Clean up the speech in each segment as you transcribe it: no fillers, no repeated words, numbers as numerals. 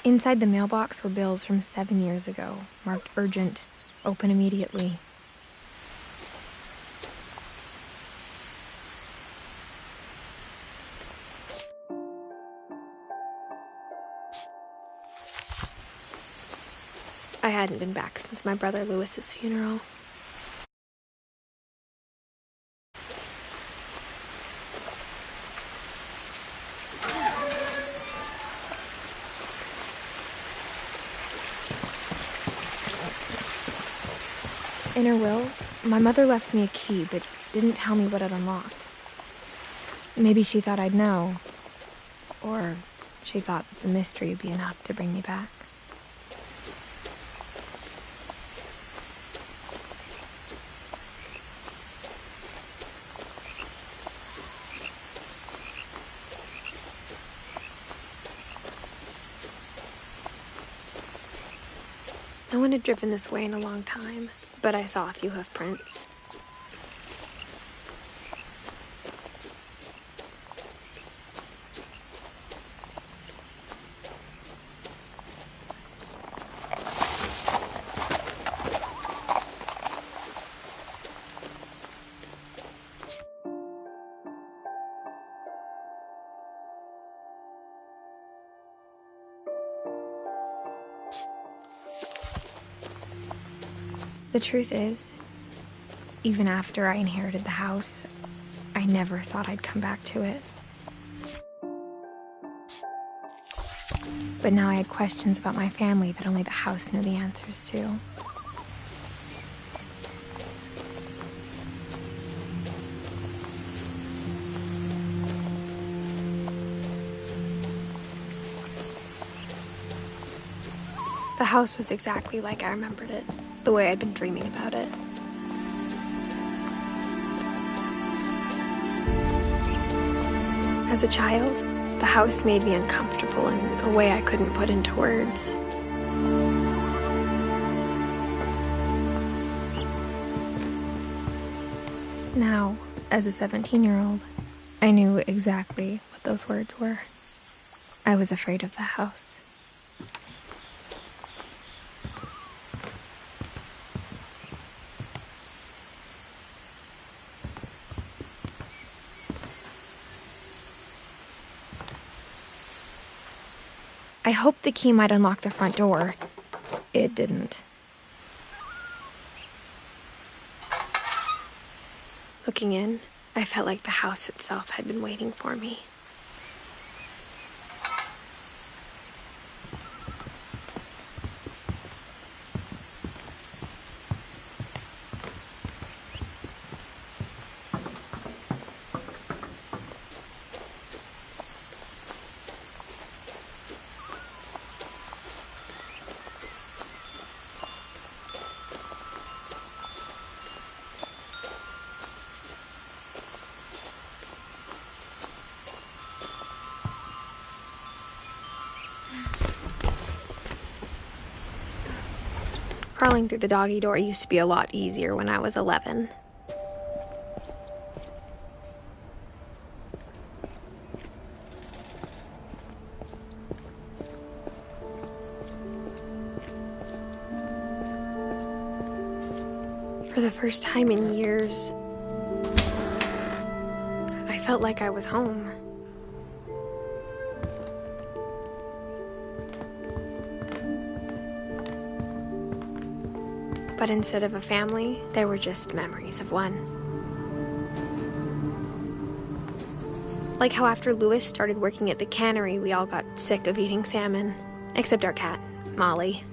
Inside the mailbox were bills from 7 years ago, marked urgent, open immediately. I hadn't been back since my brother Lewis's funeral. In her will, my mother left me a key, but didn't tell me what it unlocked. Maybe she thought I'd know, or she thought that the mystery would be enough to bring me back. No one had driven this way in a long time, but I saw a few hoof prints. The truth is, even after I inherited the house, I never thought I'd come back to it. But now I had questions about my family that only the house knew the answers to. The house was exactly like I remembered it, the way I'd been dreaming about it. As a child, the house made me uncomfortable in a way I couldn't put into words. Now, as a 17-year-old, I knew exactly what those words were. I was afraid of the house. I hoped the key might unlock the front door. It didn't. Looking in, I felt like the house itself had been waiting for me. Crawling through the doggy door used to be a lot easier when I was 11. For the first time in years, I felt like I was home. But instead of a family, there were just memories of one. Like how after Lewis started working at the cannery, we all got sick of eating salmon, except our cat, Molly.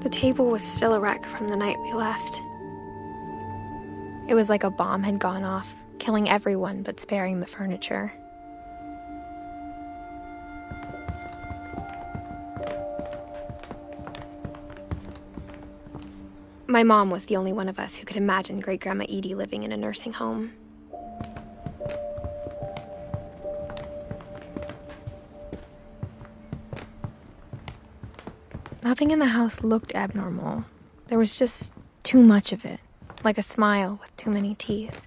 The table was still a wreck from the night we left. It was like a bomb had gone off, killing everyone but sparing the furniture. My mom was the only one of us who could imagine Great-Grandma Edie living in a nursing home. Nothing in the house looked abnormal. There was just too much of it, like a smile with too many teeth.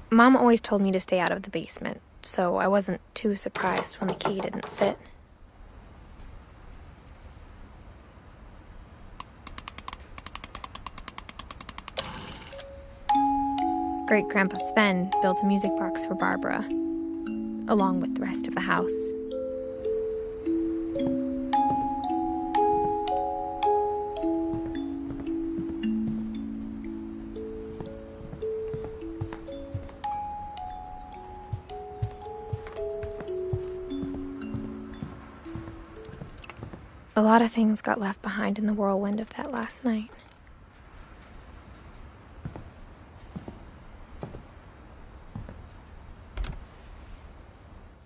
Mom always told me to stay out of the basement, so I wasn't too surprised when the key didn't fit. Great-Grandpa Sven built a music box for Barbara, along with the rest of the house. A lot of things got left behind in the whirlwind of that last night.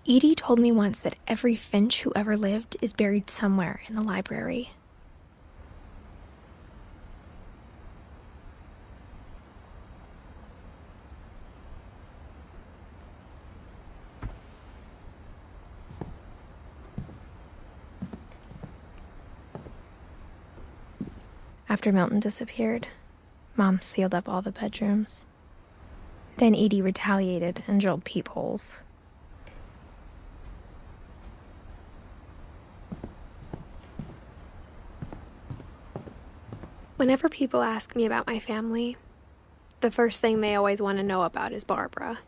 Edie told me once that every Finch who ever lived is buried somewhere in the library. After Milton disappeared, Mom sealed up all the bedrooms. Then Edie retaliated and drilled peepholes. Whenever people ask me about my family, the first thing they always want to know about is Barbara.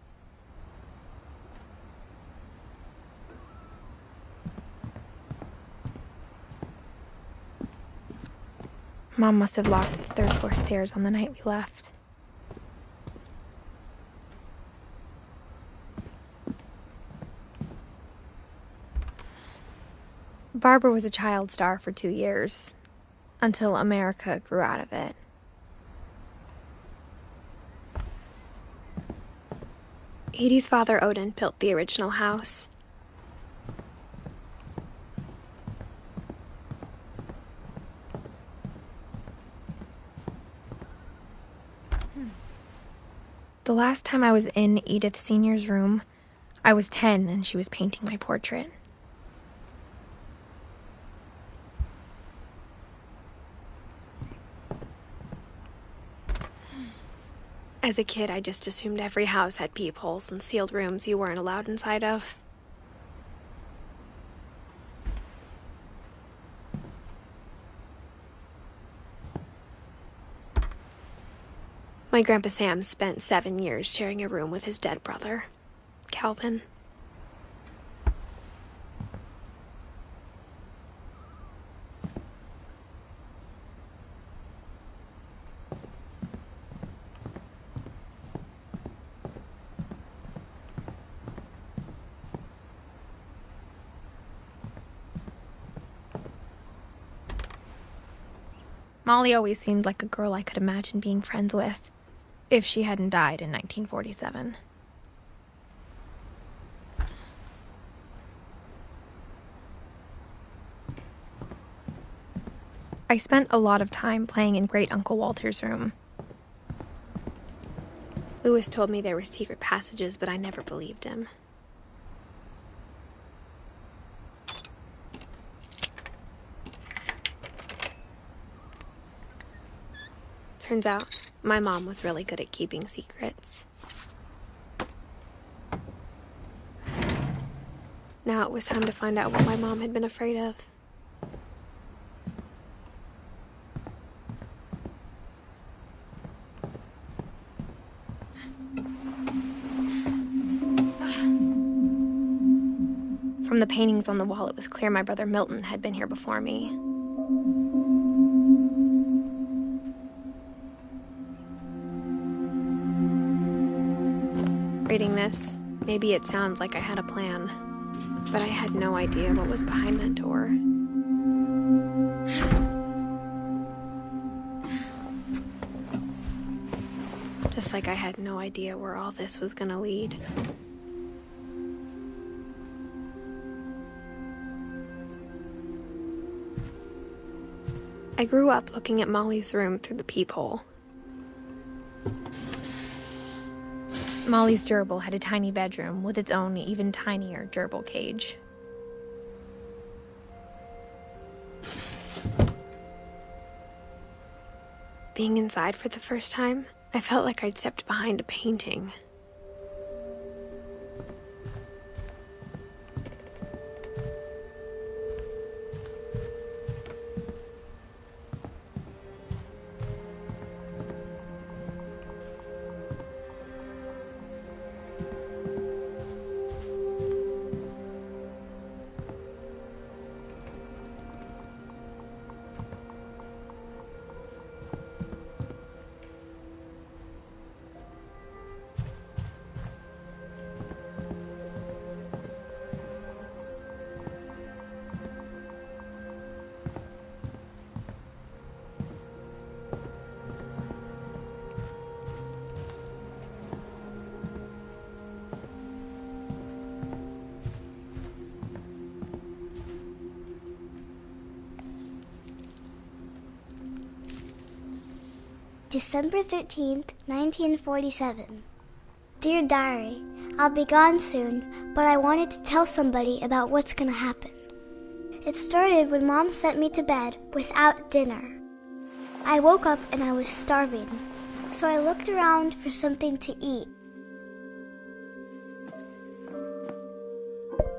Mom must have locked the third-floor stairs on the night we left. Barbara was a child star for 2 years, until America grew out of it. Edie's father, Odin, built the original house. The last time I was in Edith Sr.'s room, I was 10 and she was painting my portrait. As a kid, I just assumed every house had peepholes and sealed rooms you weren't allowed inside of. My Grandpa Sam spent 7 years sharing a room with his dead brother, Calvin. Molly always seemed like a girl I could imagine being friends with, if she hadn't died in 1947. I spent a lot of time playing in Great Uncle Walter's room. Lewis told me there were secret passages, but I never believed him. Turns out, my mom was really good at keeping secrets. Now it was time to find out what my mom had been afraid of. From the paintings on the wall, it was clear my brother Milton had been here before me. Reading this, maybe it sounds like I had a plan, but I had no idea what was behind that door. Just like I had no idea where all this was gonna lead. I grew up looking at Molly's room through the peephole. Molly's gerbil had a tiny bedroom with its own even tinier gerbil cage. Being inside for the first time, I felt like I'd stepped behind a painting. December 13th, 1947. Dear Diary, I'll be gone soon, but I wanted to tell somebody about what's gonna happen. It started when Mom sent me to bed without dinner. I woke up and I was starving, so I looked around for something to eat.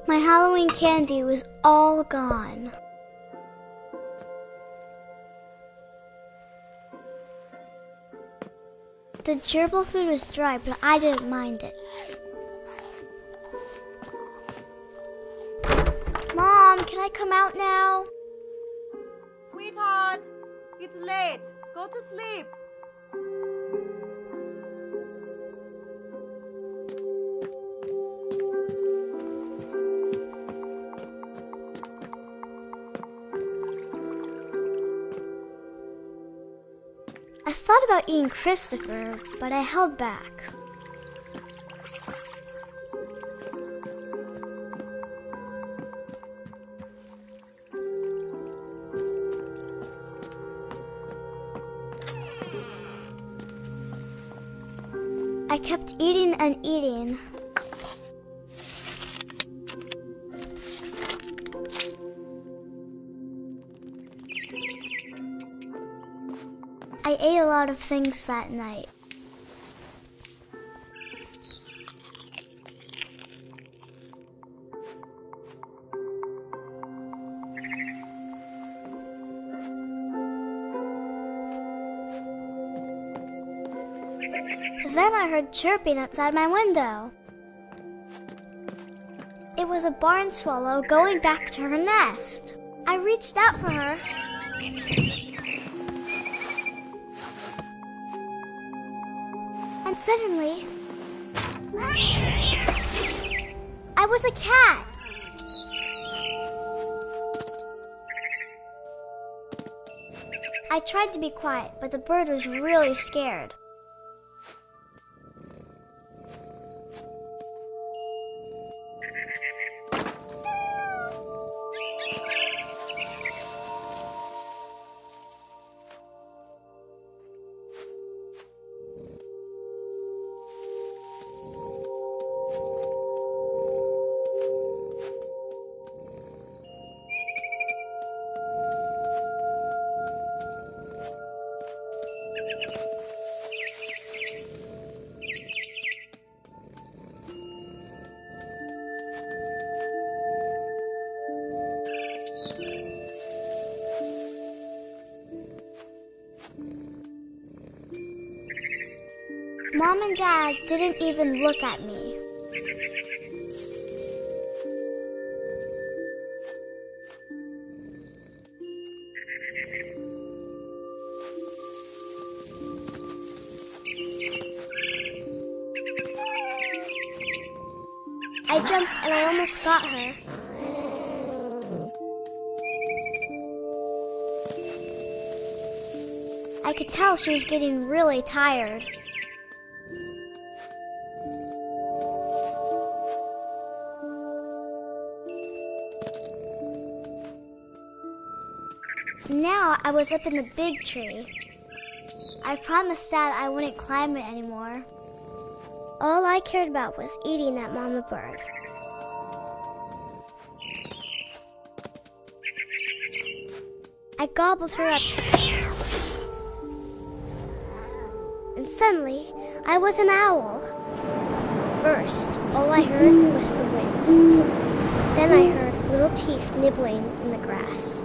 My Halloween candy was all gone. The gerbil food was dry, but I didn't mind it. Mom, can I come out now? Sweetheart, it's late. Go to sleep. I thought about eating Christopher, but I held back. I kept eating and eating. I ate a lot of things that night. Then I heard chirping outside my window. It was a barn swallow going back to her nest. I reached out for her. And suddenly, I was a cat. I tried to be quiet, but the bird was really scared. Mom and Dad didn't even look at me. I jumped and I almost got her. I could tell she was getting really tired. Now I was up in the big tree. I promised Dad I wouldn't climb it anymore. All I cared about was eating that mama bird. I gobbled her up. and suddenly I was an owl. First, all I heard was the wind. Then I heard little teeth nibbling in the grass.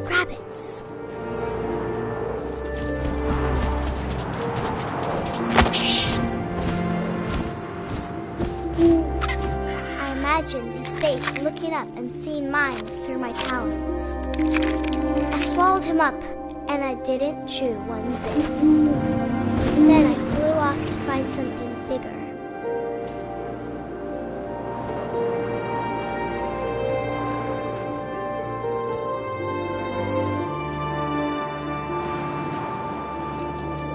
Rabbits. I imagined his face looking up and seeing mine through my talons. I swallowed him up, and I didn't chew one bit. Then I flew off to find something bigger.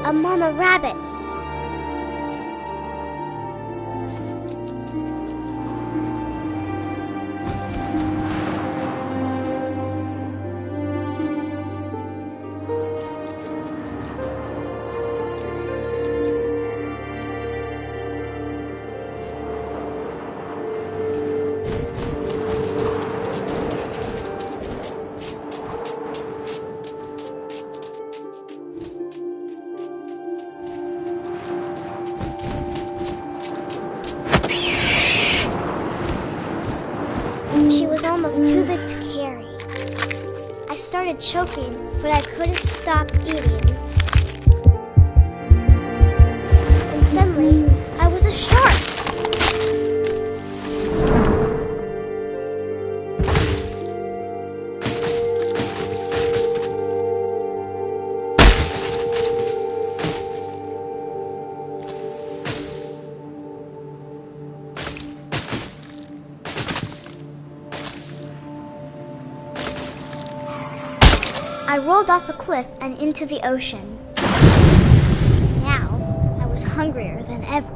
A mama rabbit. She was almost too big to carry. I started choking, but I couldn't stop eating. And suddenly, I was a shark. I rolled off a cliff and into the ocean. Now, I was hungrier than ever.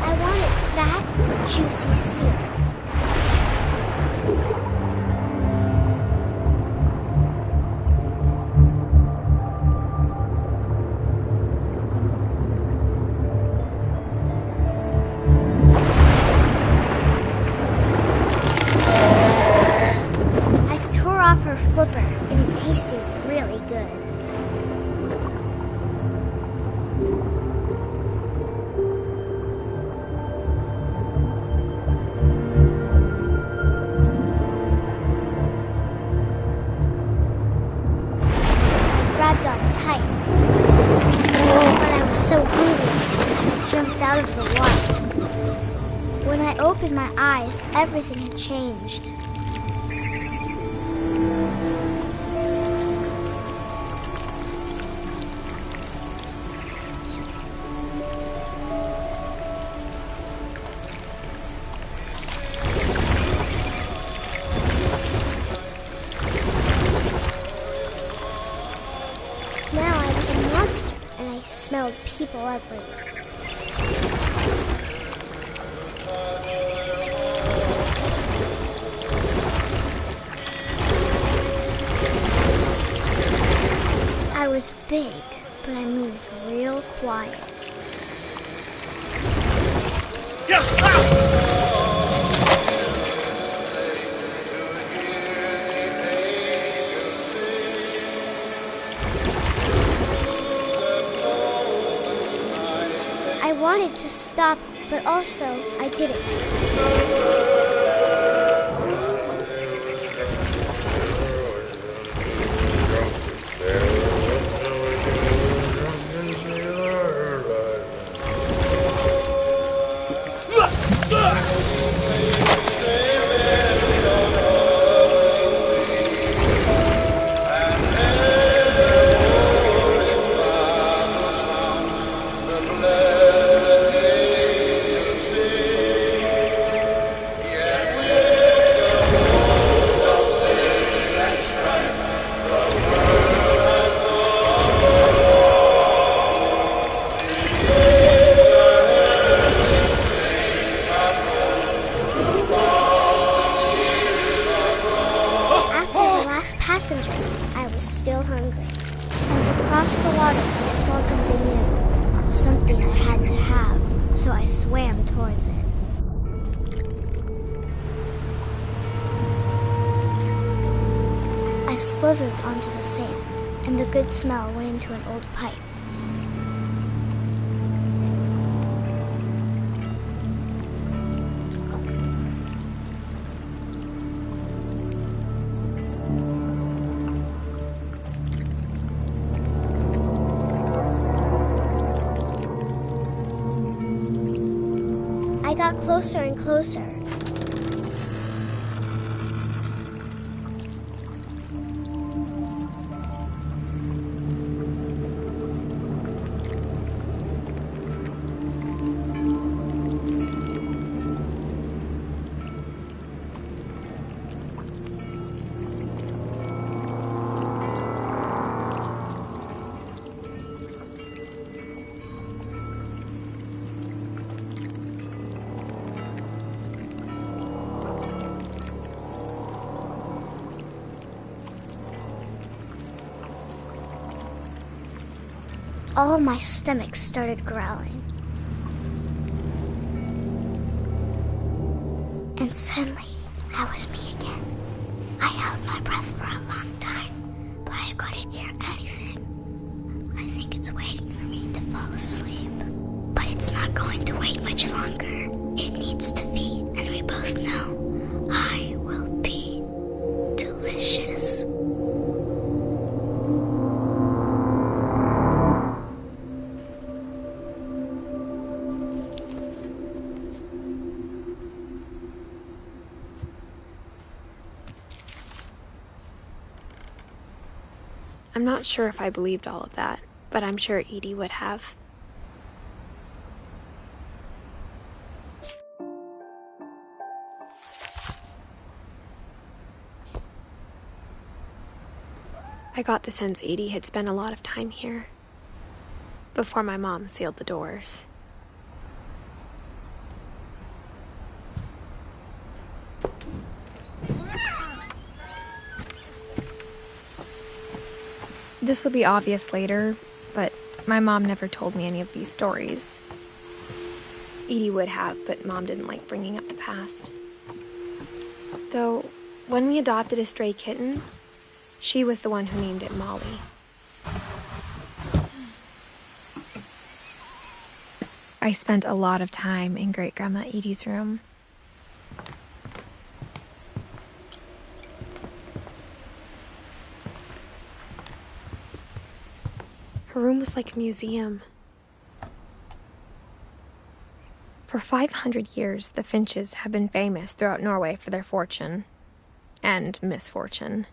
I wanted fat, juicy seals. Her flipper, and it tasted really good. I grabbed on tight, but I was so hungry, I jumped out of the water. When I opened my eyes, everything had changed. Now I was a monster, and I smelled people everywhere. I was big, but I moved real quiet. I wanted to stop, but also I didn't. touched the water, I smelled something new. Something I had to have, so I swam towards it. I slithered onto the sand, and the good smell went into an old pipe. I got closer and closer. All of my stomach started growling. And suddenly, I was me again. I held my breath for a long time, but I couldn't hear anything. I think it's waiting for me to fall asleep. But it's not going to wait much longer. It needs to feed, and we both know I will be delicious. I'm not sure if I believed all of that, but I'm sure Edie would have. I got the sense Edie had spent a lot of time here, before my mom sealed the doors. This will be obvious later, but my mom never told me any of these stories. Edie would have, but Mom didn't like bringing up the past. Though, when we adopted a stray kitten, she was the one who named it Molly. I spent a lot of time in Great-Grandma Edie's room. Her room was like a museum. For 500 years, the Finches have been famous throughout Norway for their fortune and misfortune.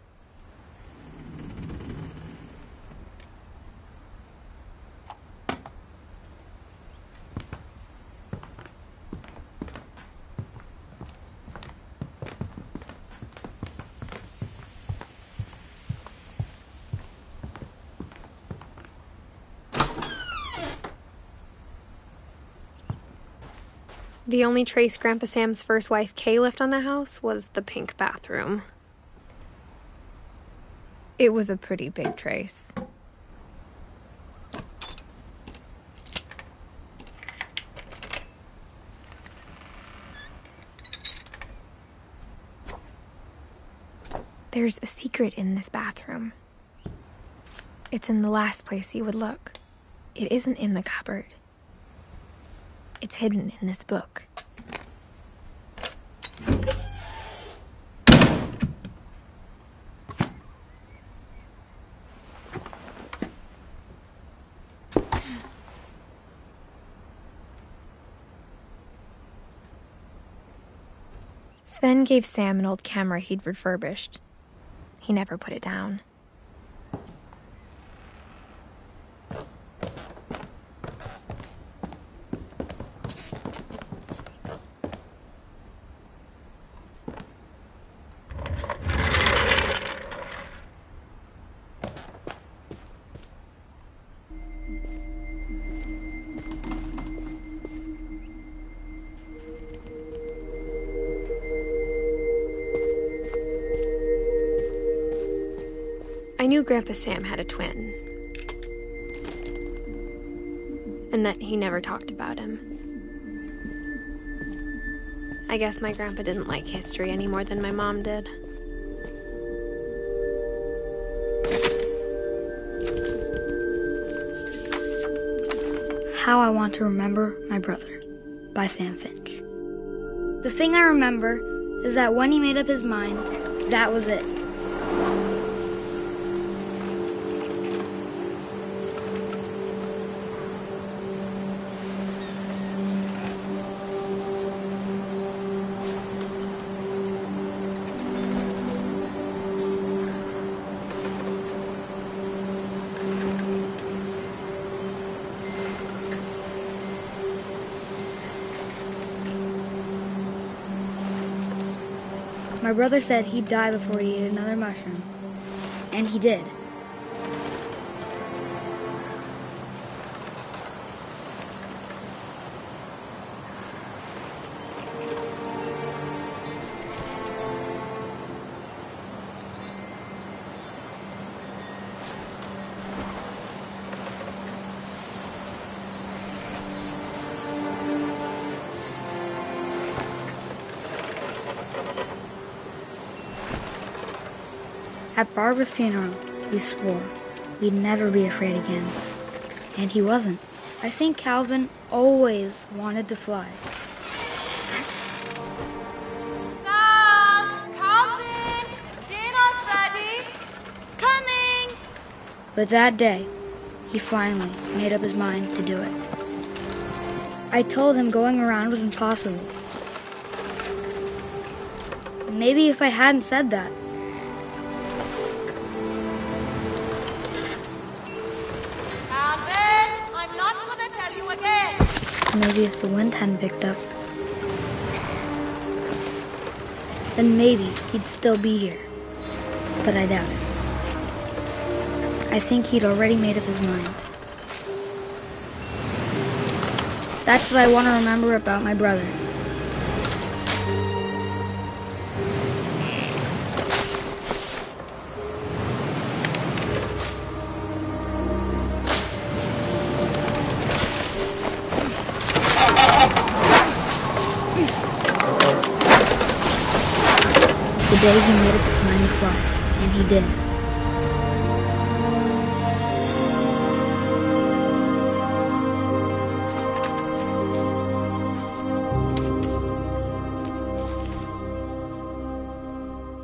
The only trace Grandpa Sam's first wife, Kay, left on the house was the pink bathroom. It was a pretty big trace. There's a secret in this bathroom. It's in the last place you would look. It isn't in the cupboard. It's hidden in this book. Sven gave Sam an old camera he'd refurbished. He never put it down. I knew Grandpa Sam had a twin. and that he never talked about him. I guess my grandpa didn't like history any more than my mom did. How I Want to Remember My Brother by Sam Finch. The thing I remember is that when he made up his mind, that was it. My brother said he'd die before he ate another mushroom. And he did. At Barbara's funeral, we swore we'd never be afraid again. And he wasn't. I think Calvin always wanted to fly. Sam! Calvin! Dinner's ready! Coming! But that day, he finally made up his mind to do it. I told him going around was impossible. Maybe if I hadn't said that, maybe if the wind hadn't picked up, then maybe he'd still be here. But I doubt it. I think he'd already made up his mind. That's what I want to remember about my brother. The day he made up his mind to fly, and he did.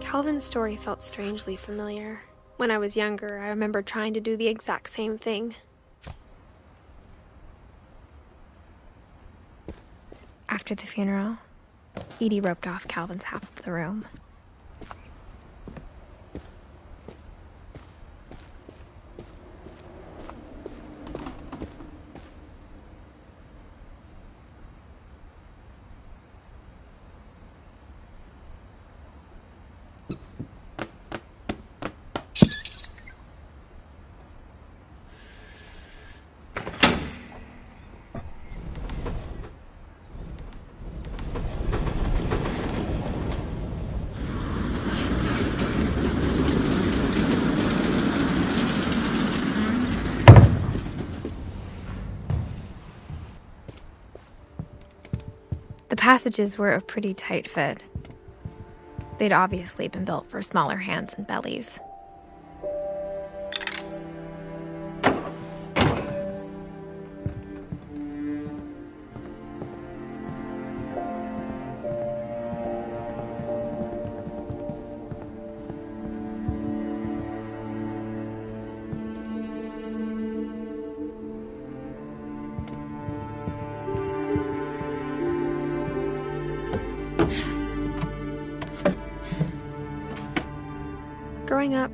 Calvin's story felt strangely familiar. When I was younger, I remember trying to do the exact same thing. After the funeral, Edie roped off Calvin's half of the room. The passages were a pretty tight fit. They'd obviously been built for smaller hands and bellies. Growing up,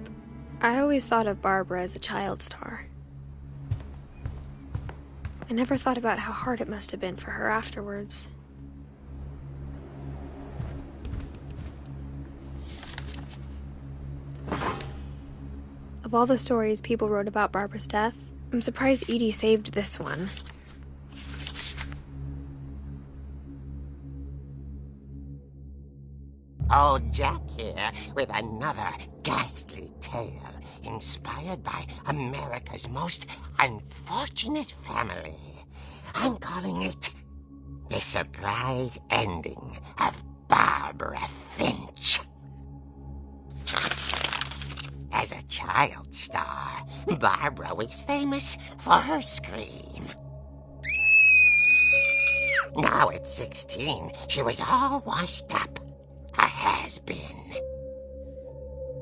I always thought of Barbara as a child star. I never thought about how hard it must have been for her afterwards. Of all the stories people wrote about Barbara's death, I'm surprised Edie saved this one. Old Jack here with another ghastly tale inspired by America's most unfortunate family. I'm calling it the surprise ending of Barbara Finch. As a child star, Barbara was famous for her scream. Now at 16, she was all washed up, a has-been.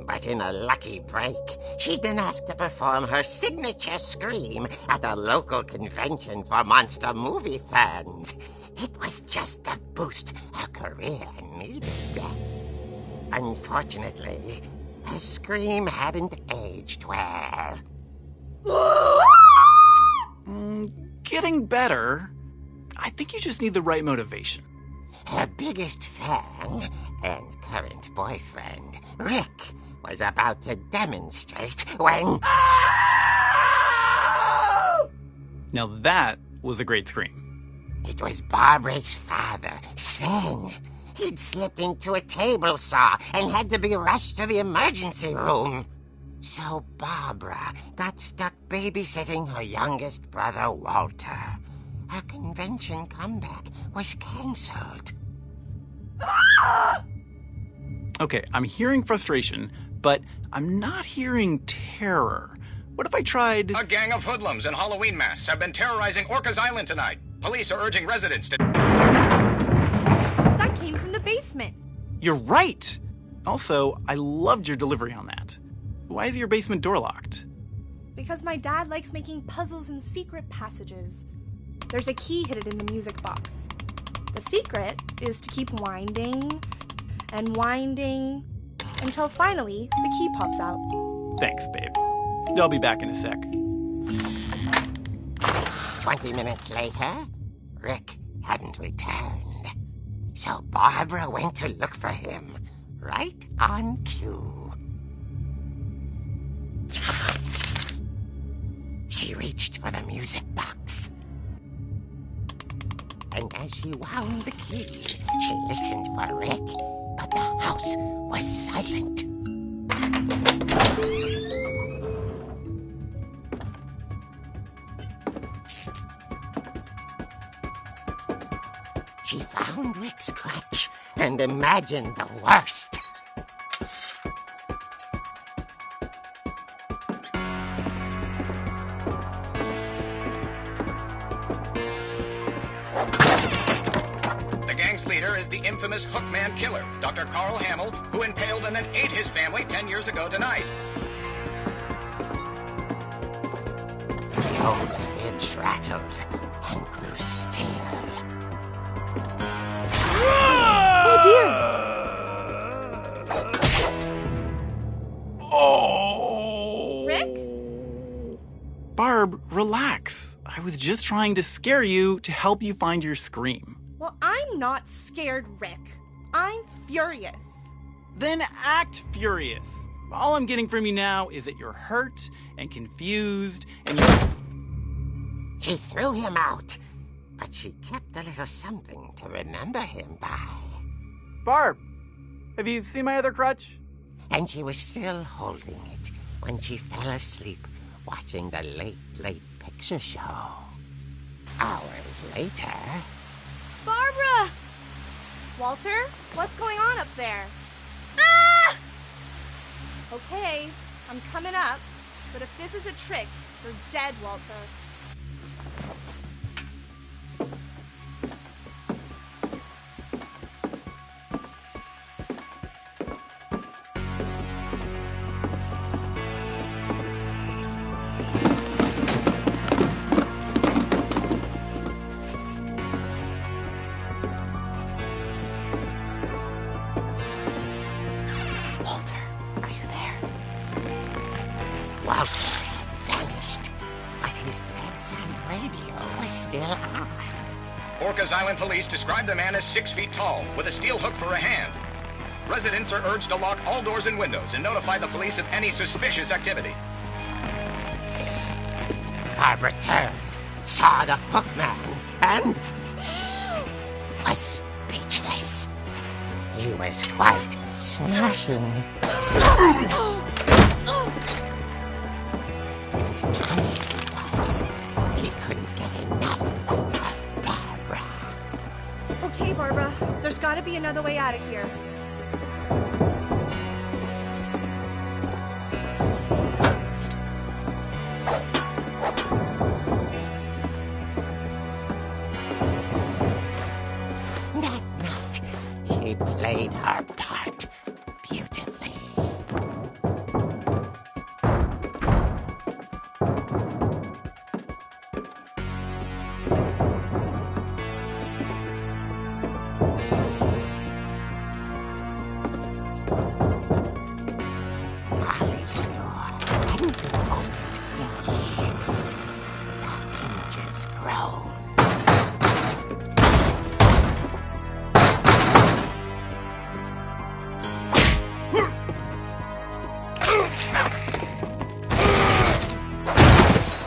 But in a lucky break, she'd been asked to perform her signature scream at a local convention for monster movie fans. It was just the boost her career needed. Unfortunately, her scream hadn't aged well. Getting better. I think you just need the right motivation. Her biggest fan and current boyfriend, Rick, was about to demonstrate when... Now that was a great scream. It was Barbara's father, Sven. He'd slipped into a table saw and had to be rushed to the emergency room. So Barbara got stuck babysitting her youngest brother, Walter. Her convention comeback was cancelled. Okay, I'm hearing frustration, but I'm not hearing terror. What if I tried... A gang of hoodlums in Halloween masks have been terrorizing Orcas Island tonight. Police are urging residents to... That came from the basement. You're right! Also, I loved your delivery on that. Why is your basement door locked? Because my dad likes making puzzles and secret passages. There's a key hidden in the music box. The secret is to keep winding and winding until finally the key pops out. Thanks, babe. I'll be back in a sec. 20 minutes later, Rick hadn't returned. So Barbara went to look for him, right on cue. She reached for the music box. And as she wound the key, she listened for Rick, but the house was silent. She found Rick's crutch and imagined the worst. The gang's leader is the infamous Hookman killer, Dr. Carl Hamill, who impaled and then ate his family 10 years ago tonight. The old fridge rattled and grew still. Oh dear! Oh! Rick? Barb, relax. I was just trying to scare you to help you find your scream. Well, I'm not scared, Rick. I'm furious. Then act furious. All I'm getting from you now is that you're hurt and confused and you're... She threw him out, but she kept a little something to remember him by. Barb, have you seen my other crutch? And she was still holding it when she fell asleep watching the late picture show. Hours later... Barbara! Walter, what's going on up there? Ah! Okay, I'm coming up, but if this is a trick, you're dead, Walter. Walter had vanished, but his bedside radio was still on. Orcas Island police describe the man as 6 feet tall, with a steel hook for a hand. Residents are urged to lock all doors and windows and notify the police of any suspicious activity. Barbara turned, saw the hookman, and was speechless. He was quite smashing. And he was. He couldn't get enough. Barbara. There's gotta be another way out of here. That night, she played her part beautifully. Molly's door hadn't been opened in years. The hinges groaned.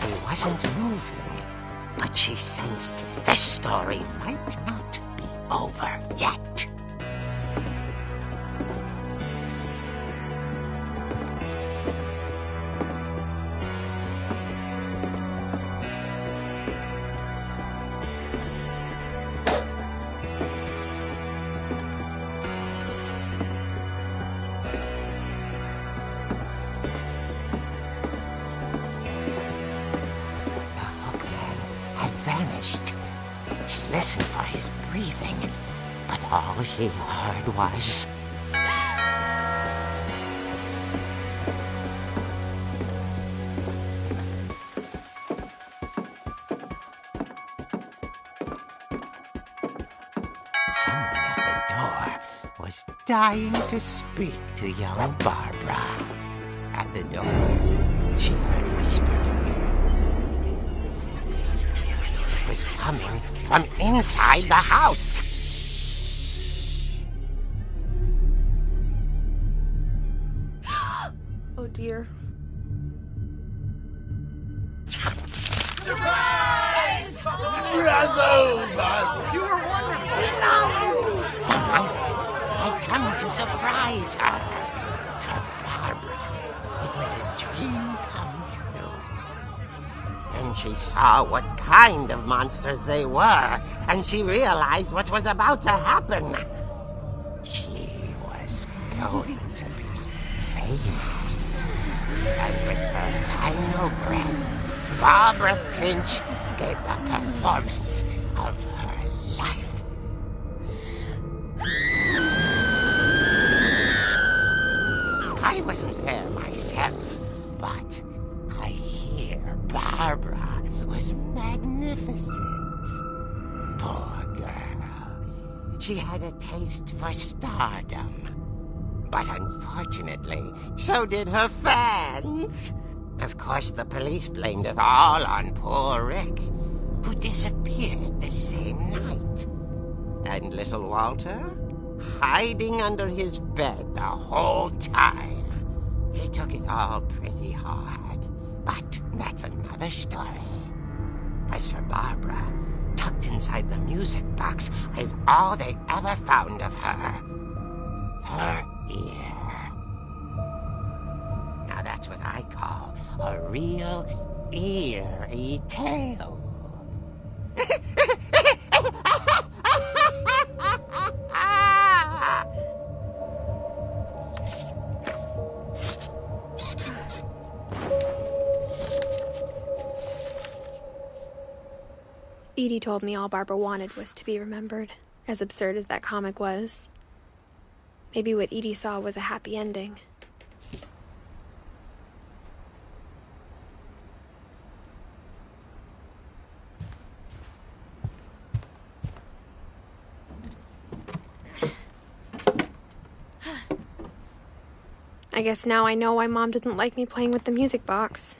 He wasn't moving, but she sensed the story might not be over yet. Vanished. She listened for his breathing, but all she heard was... Someone at the door was dying to speak to young Barbara. At the door, she heard whispering. It was coming from inside the house. Oh dear. The monsters had come to surprise her. For Barbara, it was a dream come true. Then she saw what kind of monsters they were, and she realized what was about to happen. She was going to be famous. And with her final breath, Barbara Finch gave the performance of her life. I wasn't there myself, but I hear Barbara was magnificent. Poor girl. She had a taste for stardom. But unfortunately, so did her fans. Of course, the police blamed it all on poor Rick, who disappeared the same night. And little Walter? Hiding under his bed the whole time. He took it all pretty hard, but that's another story. As for Barbara, tucked inside the music box is all they ever found of her. Her ear. Now that's what I call a real eerie tale. Edie told me all Barbara wanted was to be remembered, as absurd as that comic was. Maybe what Edie saw was a happy ending. I guess now I know why Mom didn't like me playing with the music box.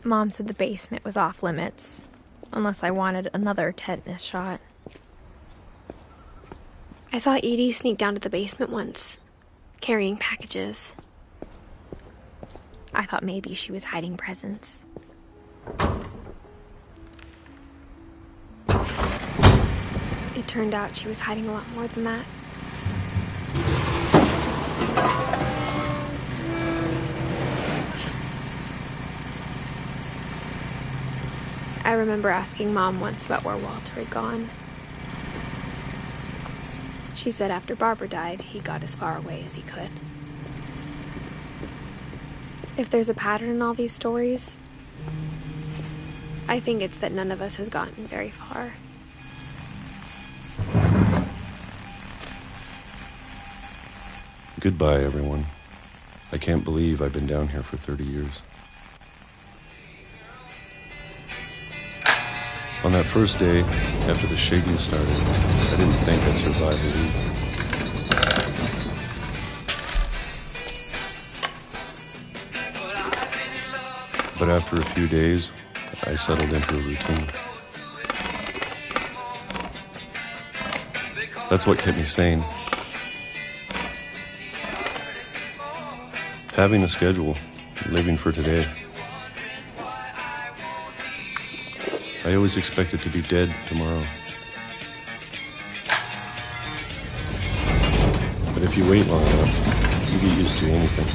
Mom said the basement was off limits, unless I wanted another tetanus shot. I saw Edie sneak down to the basement once, carrying packages. I thought maybe she was hiding presents. It turned out she was hiding a lot more than that. I remember asking Mom once about where Walter had gone. She said after Barbara died, he got as far away as he could. If there's a pattern in all these stories, I think it's that none of us has gotten very far. Goodbye, everyone. I can't believe I've been down here for 30 years. On that first day, after the shaking started, I didn't think I'd survive the week. But after a few days, I settled into a routine. That's what kept me sane. Having a schedule, living for today. I always expected to be dead tomorrow. But if you wait long enough, you get used to anything.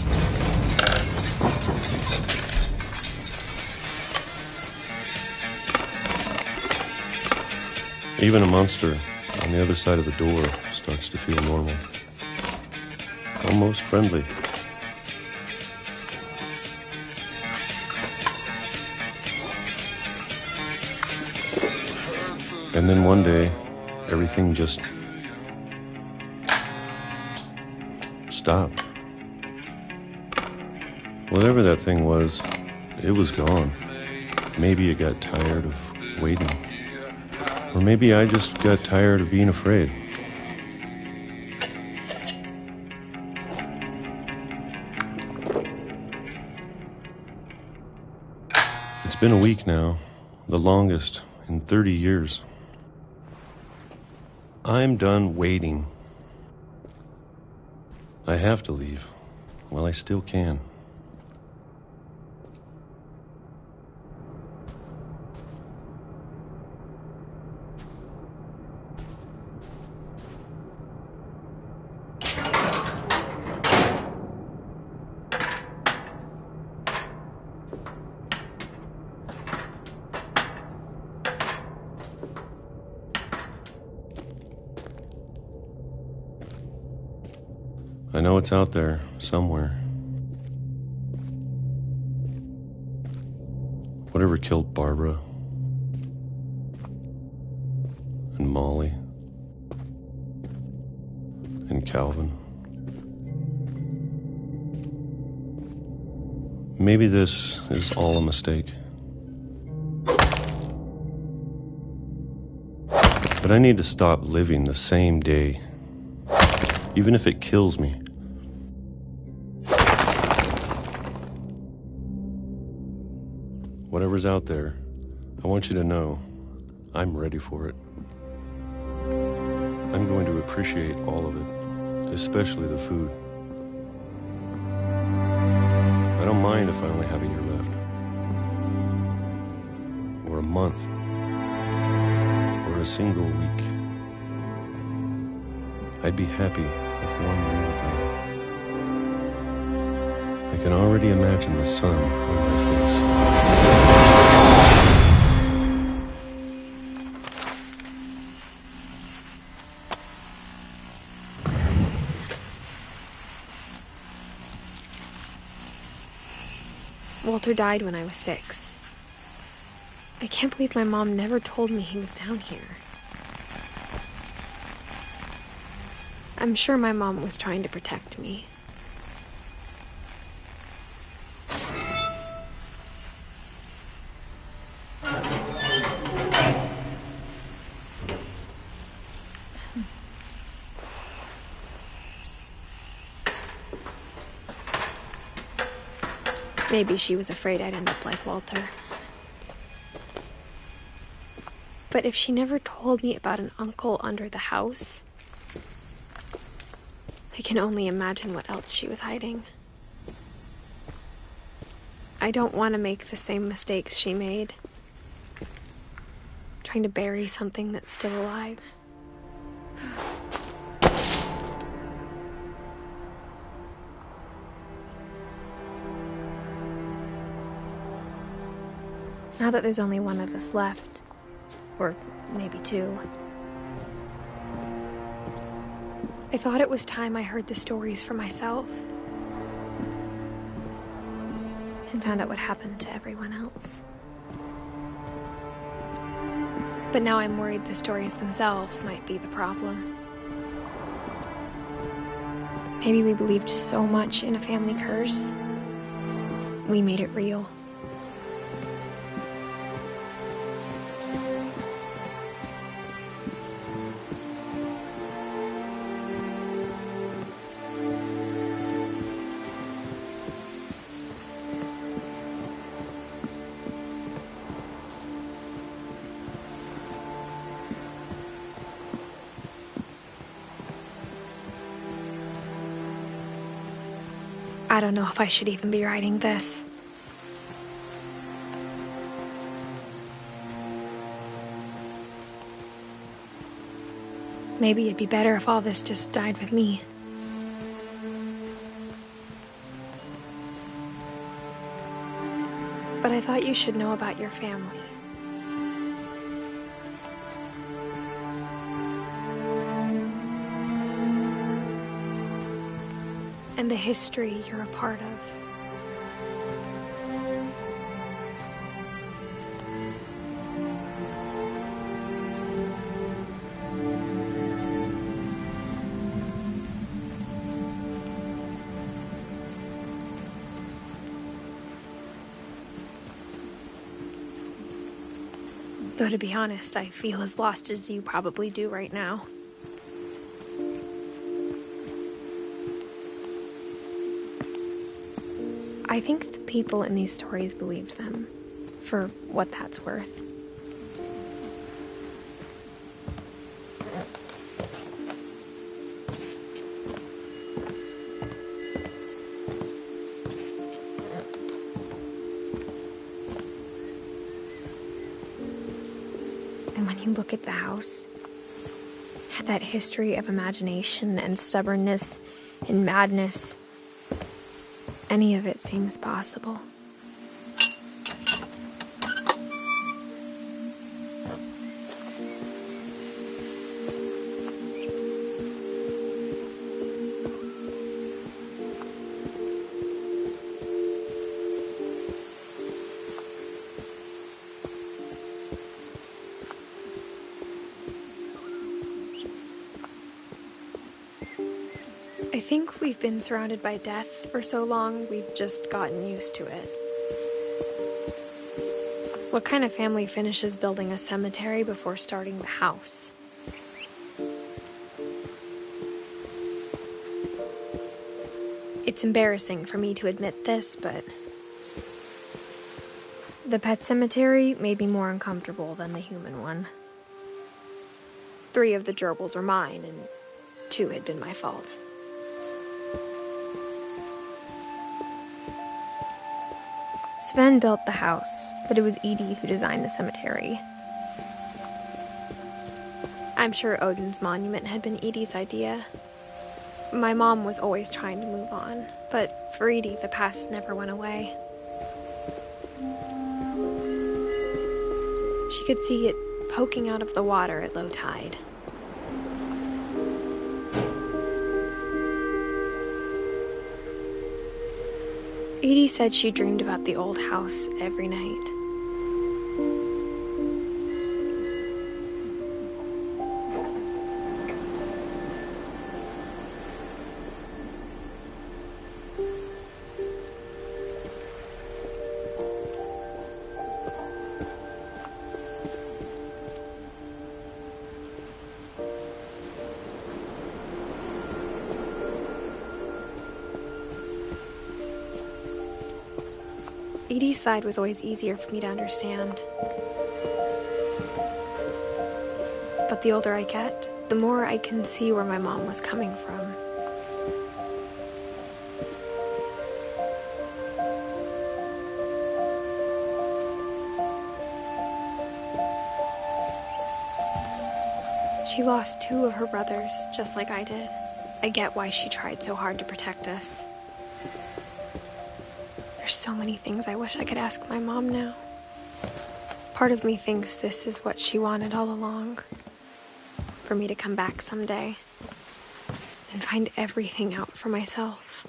Even a monster on the other side of the door starts to feel normal. Almost friendly. And then one day, everything just stopped. Whatever that thing was, it was gone. Maybe it got tired of waiting. Or maybe I just got tired of being afraid. It's been a week now, the longest in 30 years. I'm done waiting. I have to leave while I still can. I know it's out there, somewhere. Whatever killed Barbara and Molly and Calvin. Maybe this is all a mistake. But I need to stop living the same day, even if it kills me. Whatever's out there, I want you to know I'm ready for it. I'm going to appreciate all of it, especially the food. I don't mind if I only have a year left, or a month, or a single week. I'd be happy with one real day. I can already imagine the sun on my face. Walter died when I was 6. I can't believe my mom never told me he was down here. I'm sure my mom was trying to protect me. Maybe she was afraid I'd end up like Walter. But if she never told me about an uncle under the house, I can only imagine what else she was hiding. I don't want to make the same mistakes she made, trying to bury something that's still alive. Now that there's only one of us left, or maybe two, I thought it was time I heard the stories for myself and found out what happened to everyone else. But now I'm worried the stories themselves might be the problem. Maybe we believed so much in a family curse, we made it real. I don't know if I should even be writing this. Maybe it'd be better if all this just died with me. But I thought you should know about your family. And the history you're a part of. Though to be honest, I feel as lost as you probably do right now. I think the people in these stories believed them, for what that's worth. And when you look at the house, that history of imagination and stubbornness and madness, any of it seems possible. I think we've been surrounded by death for so long, we've just gotten used to it. What kind of family finishes building a cemetery before starting the house? It's embarrassing for me to admit this, but the pet cemetery made me more uncomfortable than the human one. 3 of the gerbils were mine, and 2 had been my fault. Sven built the house, but it was Edie who designed the cemetery. I'm sure Odin's monument had been Edie's idea. My mom was always trying to move on, but for Edie, the past never went away. She could see it poking out of the water at low tide. Edie said she dreamed about the old house every night. Edie's side was always easier for me to understand. But the older I get, the more I can see where my mom was coming from. She lost 2 of her brothers, just like I did. I get why she tried so hard to protect us. There's so many things I wish I could ask my mom now. Part of me thinks this is what she wanted all along. For me to come back someday and find everything out for myself.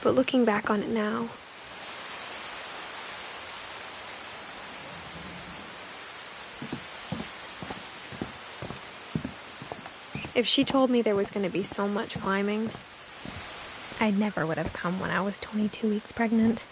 But looking back on it now, if she told me there was going to be so much climbing, I never would have come when I was 22 weeks pregnant.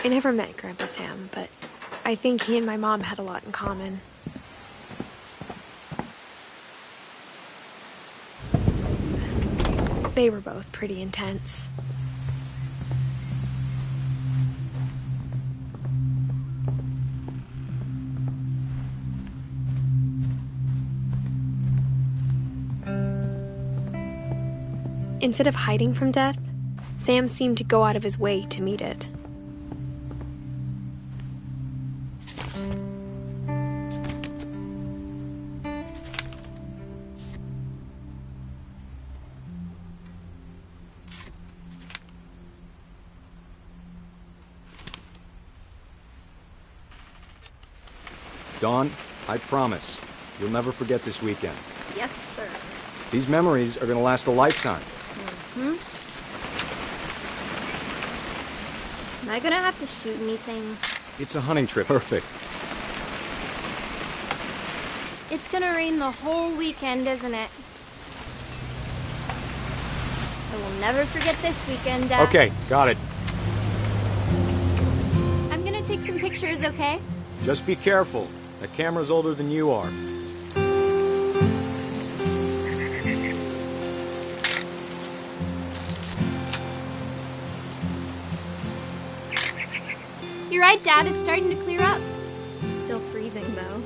I never met Grandpa Sam, but I think he and my mom had a lot in common. They were both pretty intense. Instead of hiding from death, Sam seemed to go out of his way to meet it. Dawn, I promise, you'll never forget this weekend. Yes, sir. These memories are gonna last a lifetime. Am I gonna have to shoot anything? It's a hunting trip. Perfect. It's gonna rain the whole weekend, isn't it? I will never forget this weekend, Dad. Okay, got it. I'm gonna take some pictures, okay? Just be careful. That camera's older than you are. You're right, Dad. It's starting to clear up. Still freezing, though.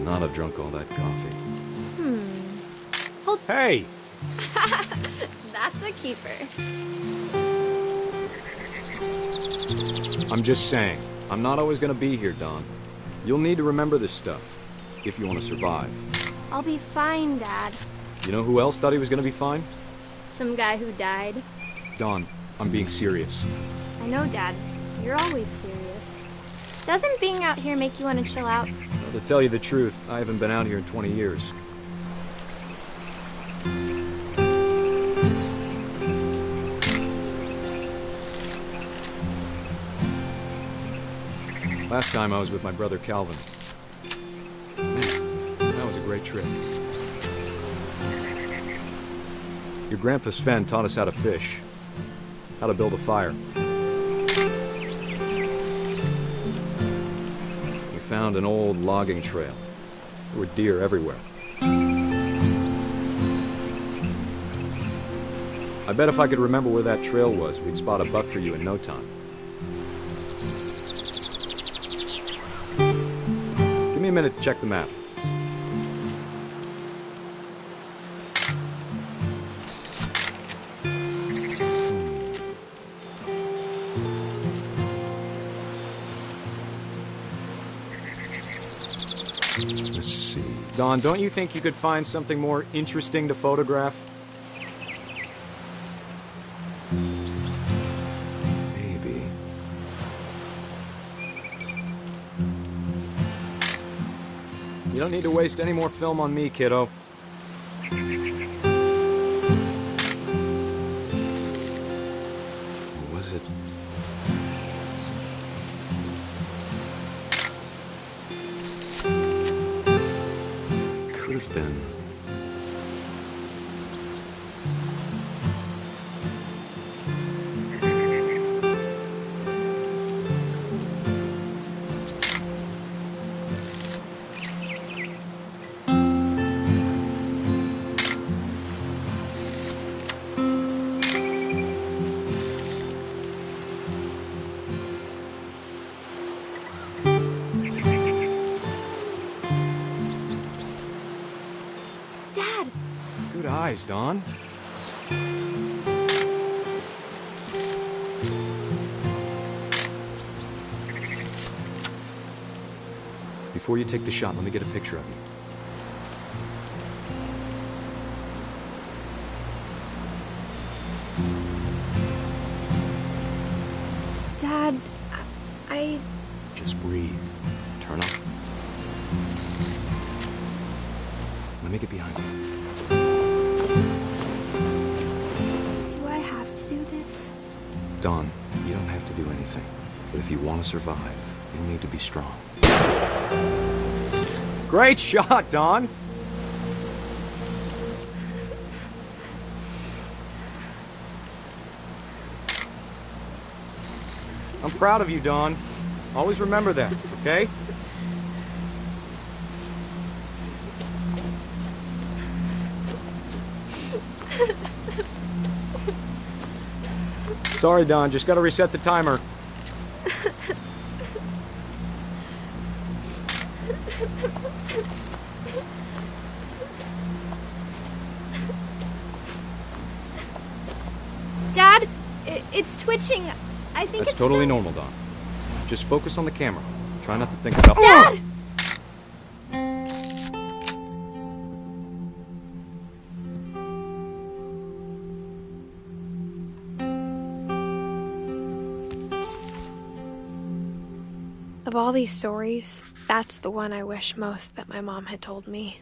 not have drunk all that coffee. Hold. Hey! That's a keeper. I'm just saying, I'm not always gonna be here, Dawn. You'll need to remember this stuff, if you want to survive. I'll be fine, Dad. You know who else thought he was gonna be fine? Some guy who died. Dawn, I'm being serious. I know, Dad. You're always serious. Doesn't being out here make you want to chill out? Well, to tell you the truth, I haven't been out here in 20 years. Last time I was with my brother Calvin. Man, that was a great trip. Your grandpa Sven taught us how to fish, how to build a fire. We found an old logging trail. There were deer everywhere. I bet if I could remember where that trail was, we'd spot a buck for you in no time. Give me a minute to check the map. Let's see. Dawn, don't you think you could find something more interesting to photograph? Maybe. You don't need to waste any more film on me, kiddo. Or was it? Could have been. Dad! Good eyes, Dawn. Before you take the shot, let me get a picture of you. Dad, I... Just breathe. Turn up. Let me get behind you. Do I have to do this? Dawn, you don't have to do anything. But if you want to survive, you need to be strong. Great shot, Dawn! I'm proud of you, Dawn. Always remember that, okay? Sorry, Dawn. Just gotta reset the timer. Dad, it's twitching. I think That's it's totally normal, Dawn. Just focus on the camera. Try not to think about— Dad! Of all these stories, that's the one I wish most that my mom had told me.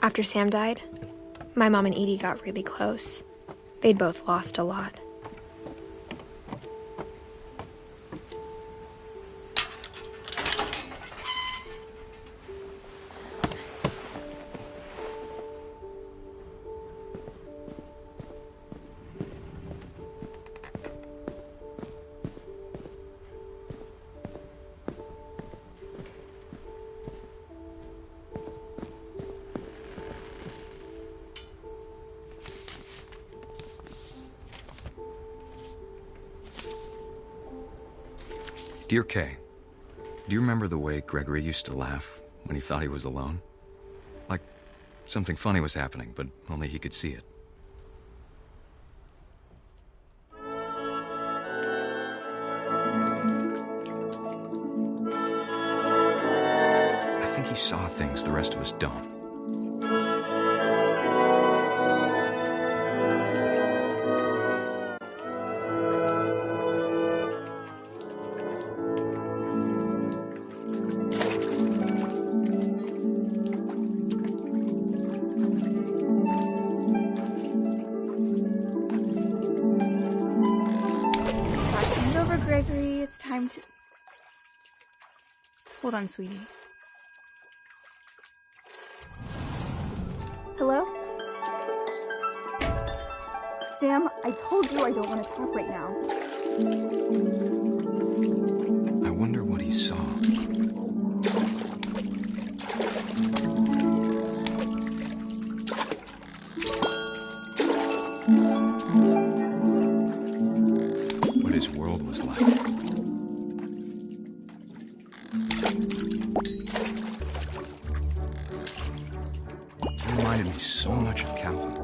After Sam died, my mom and Edie got really close. They'd both lost a lot. Dear Kay, do you remember the way Gregory used to laugh when he thought he was alone? Like something funny was happening, but only he could see it. I think he saw things the rest of us don't. Gregory, it's time to... Hold on, sweetie. Hello? Sam, I told you I don't want to talk right now. I wonder what he saw. What his world was like. He reminded me so much of Calvin.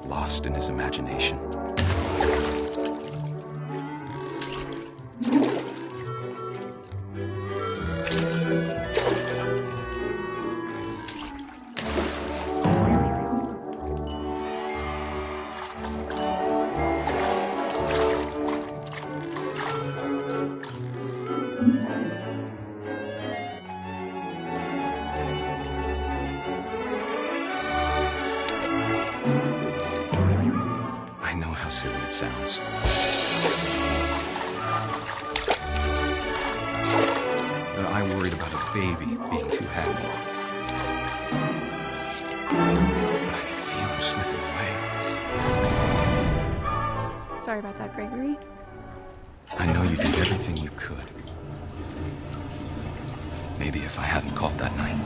Lost in his imagination. I know how silly it sounds. But I worried about a baby being too happy. But I could feel him slipping away. Sorry about that, Gregory. I know you did everything you could. Maybe if I hadn't called that night.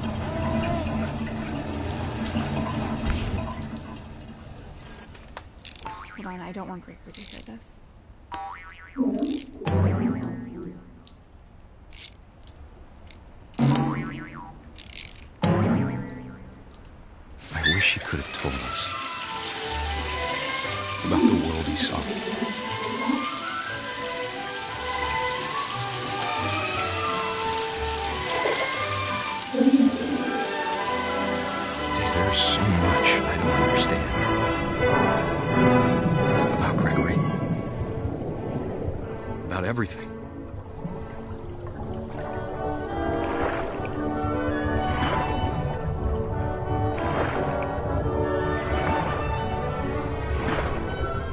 Hold on, I don't want Gregory to hear this. I wish he could have told us about the world he saw. There's so much I don't understand about Gregory, about everything.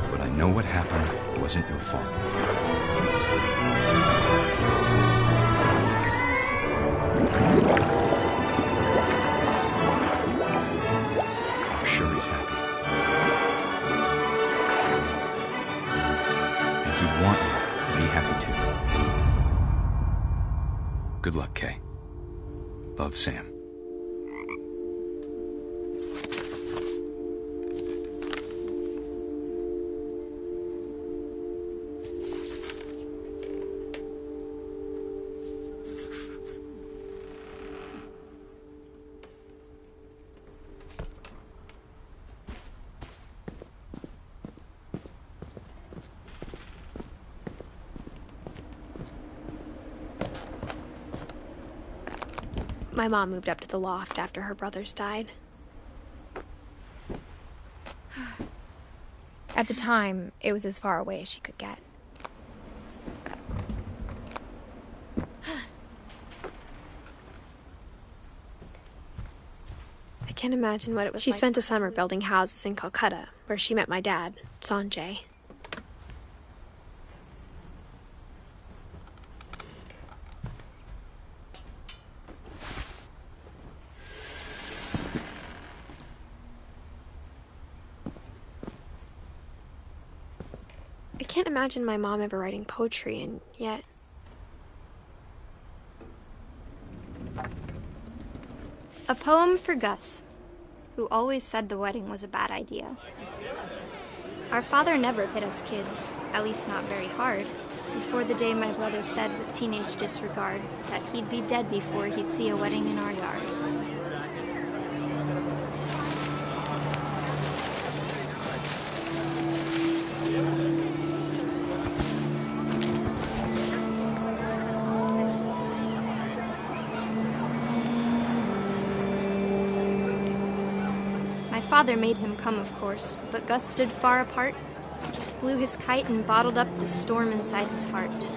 But I know what happened wasn't your fault. I'm sure he's happy. And he'd want you to be happy too. Good luck, Kay. Love, Sam. My mom moved up to the loft after her brothers died. At the time, it was as far away as she could get. I can't imagine what it was like. She spent a summer building houses in Calcutta, where she met my dad, Sanjay. I can't imagine my mom ever writing poetry, and yet... A poem for Gus, who always said the wedding was a bad idea. Our father never hit us kids, at least not very hard. before the day my brother said with teenage disregard that he'd be dead before he'd see a wedding in our yard. My father made him come, of course, but Gus stood far apart, just flew his kite and bottled up the storm inside his heart.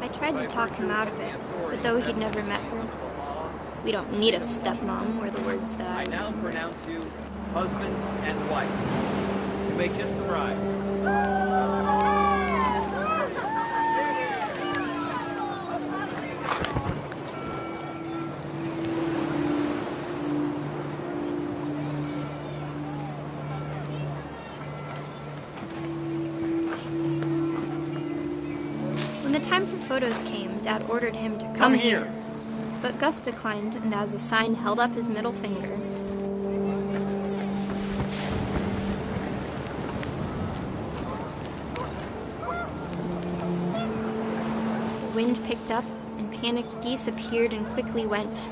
I tried to talk him out of it, but though he'd never met her, we don't need a stepmom, were the words that I now pronounce you husband and wife. You may kiss the bride. When the time for photos came, Dad ordered him to come here. But Gus declined, and as a sign held up his middle finger. The wind picked up, and panicked geese appeared and quickly went.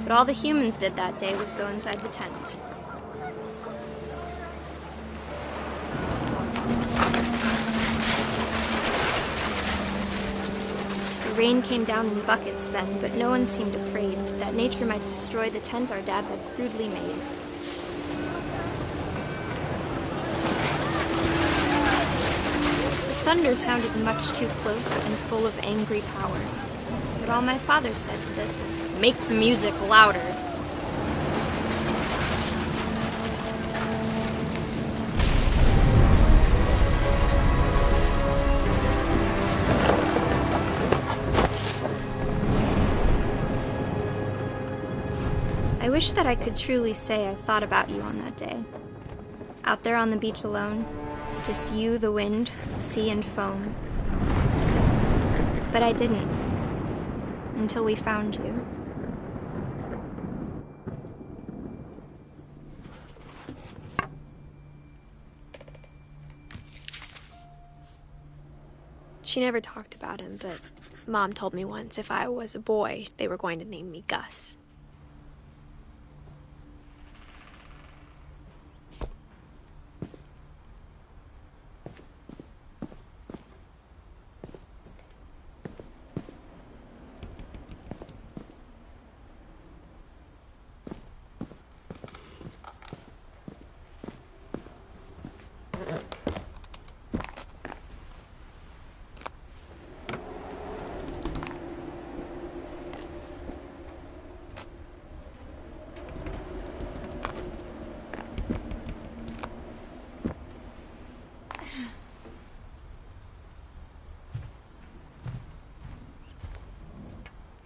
But all the humans did that day was go inside the tent. The rain came down in buckets then, but no one seemed afraid that nature might destroy the tent our dad had crudely made. The thunder sounded much too close and full of angry power. But all my father said to this was, "Make the music louder." I wish that I could truly say I thought about you on that day. Out there on the beach alone, just you, the wind, the sea, and foam. But I didn't, until we found you. She never talked about him, but Mom told me once if I was a boy, they were going to name me Gus.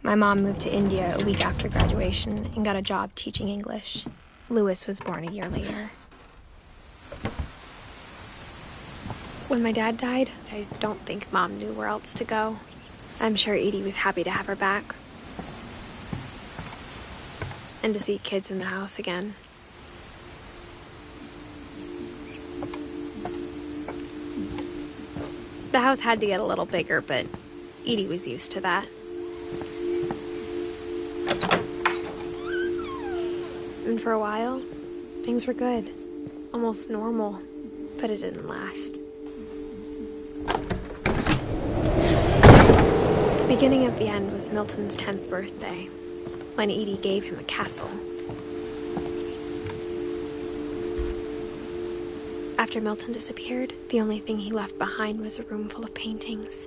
My mom moved to India a week after graduation and got a job teaching English. Louis was born a year later. When my dad died, I don't think Mom knew where else to go. I'm sure Edie was happy to have her back. And to see kids in the house again. The house had to get a little bigger, but Edie was used to that. And for a while, things were good. Almost normal, but it didn't last. The beginning of the end was Milton's 10th birthday, when Edie gave him a castle. After Milton disappeared, the only thing he left behind was a room full of paintings.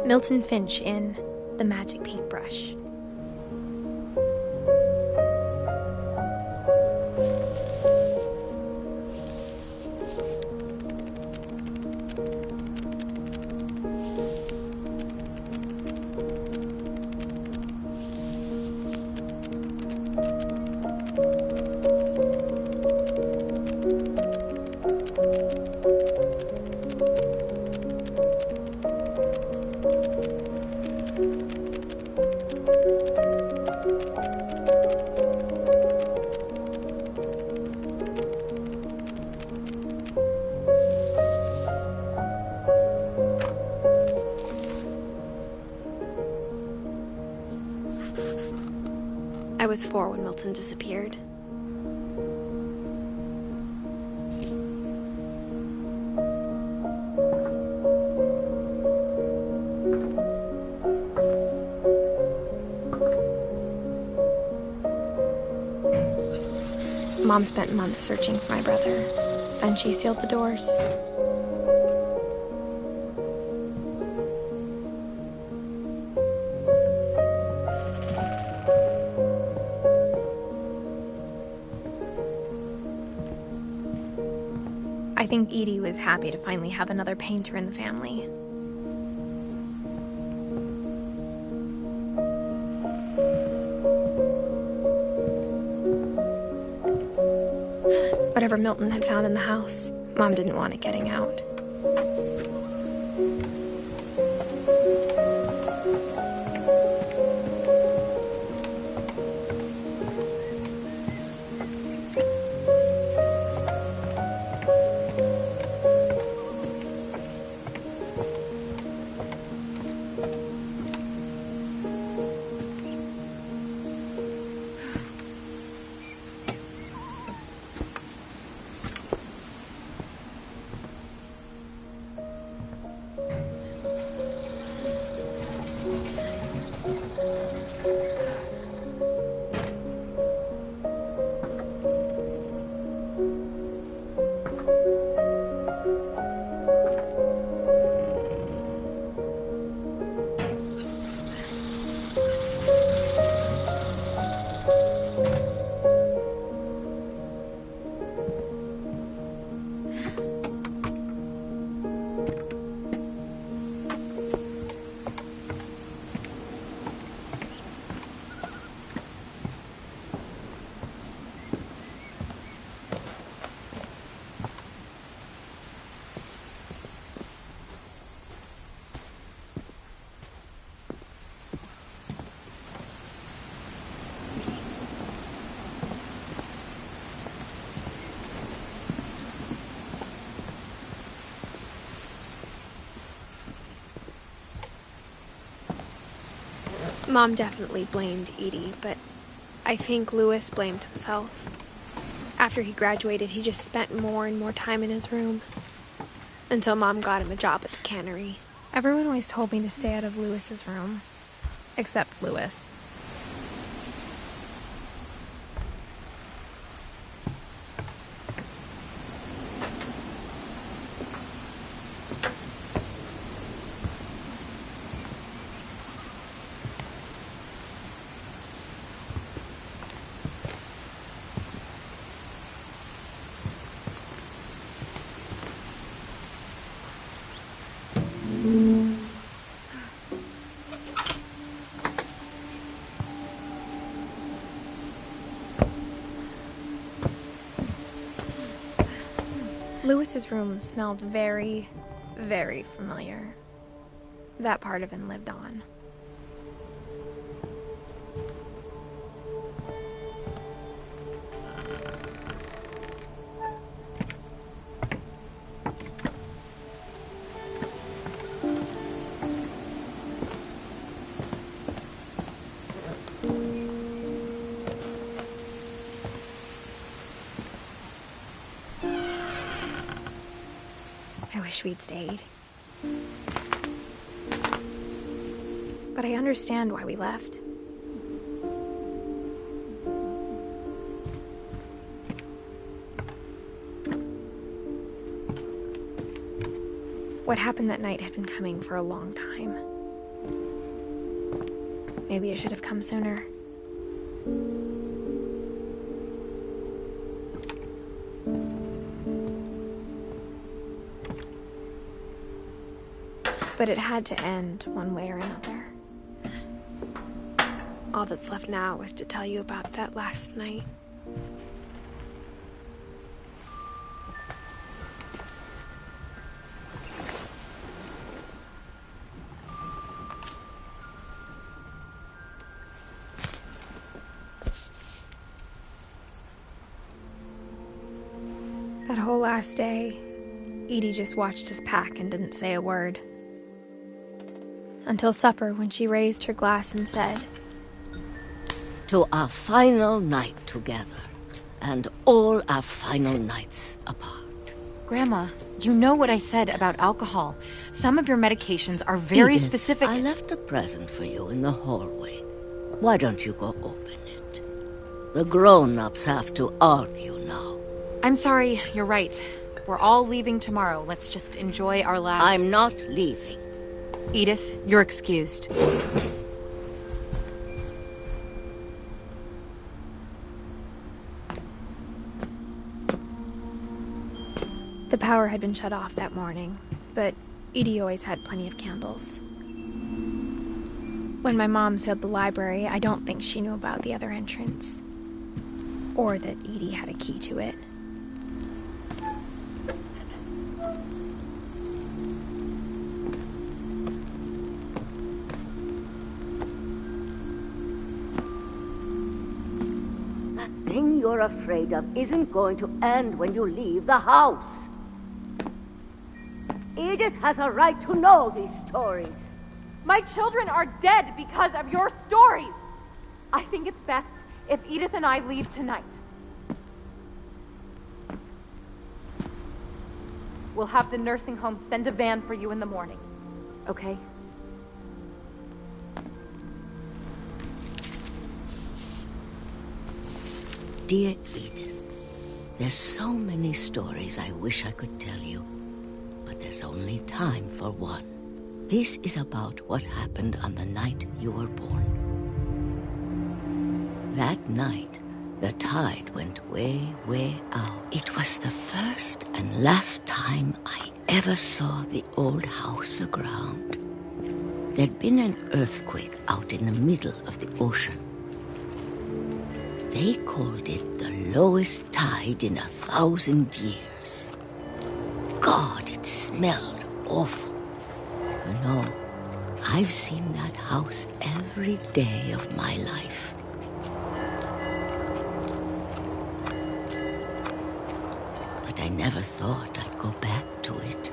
Milton Finch in The Magic Paintbrush. PS4 when Milton disappeared. Mom spent months searching for my brother. Then she sealed the doors. I think Edie was happy to finally have another painter in the family. Whatever Milton had found in the house, Mom didn't want it getting out. Mom definitely blamed Edie, but I think Louis blamed himself. After he graduated, he just spent more and more time in his room. Until Mom got him a job at the cannery. Everyone always told me to stay out of Louis's room. Except Louis. Louis's room smelled very, very familiar. That part of him lived on. I wish we'd stayed. But I understand why we left. What happened that night had been coming for a long time. Maybe it should have come sooner. But it had to end one way or another. All that's left now is to tell you about that last night. That whole last day, Edie just watched us pack and didn't say a word. Until supper, when she raised her glass and said, to our final night together, and all our final nights apart. Grandma, you know what I said about alcohol. Some of your medications are very Edith, specific. I left a present for you in the hallway. Why don't you go open it? The grown-ups have to argue now. I'm sorry, you're right. We're all leaving tomorrow. Let's just enjoy our last... I'm not leaving. Edith, you're excused. The power had been shut off that morning, but Edie always had plenty of candles. When my mom sealed the library, I don't think she knew about the other entrance. Or that Edie had a key to it. That thing you're afraid of isn't going to end when you leave the house. Edith has a right to know these stories. My children are dead because of your stories. I think it's best if Edith and I leave tonight. We'll have the nursing home send a van for you in the morning, okay? Dear Edith, there's so many stories I wish I could tell you, but there's only time for one. This is about what happened on the night you were born. That night, the tide went way, way out. It was the first and last time I ever saw the old house aground. There'd been an earthquake out in the middle of the ocean. They called it the lowest tide in 1,000 years. God, it smelled awful. You know, I've seen that house every day of my life. But I never thought I'd go back to it.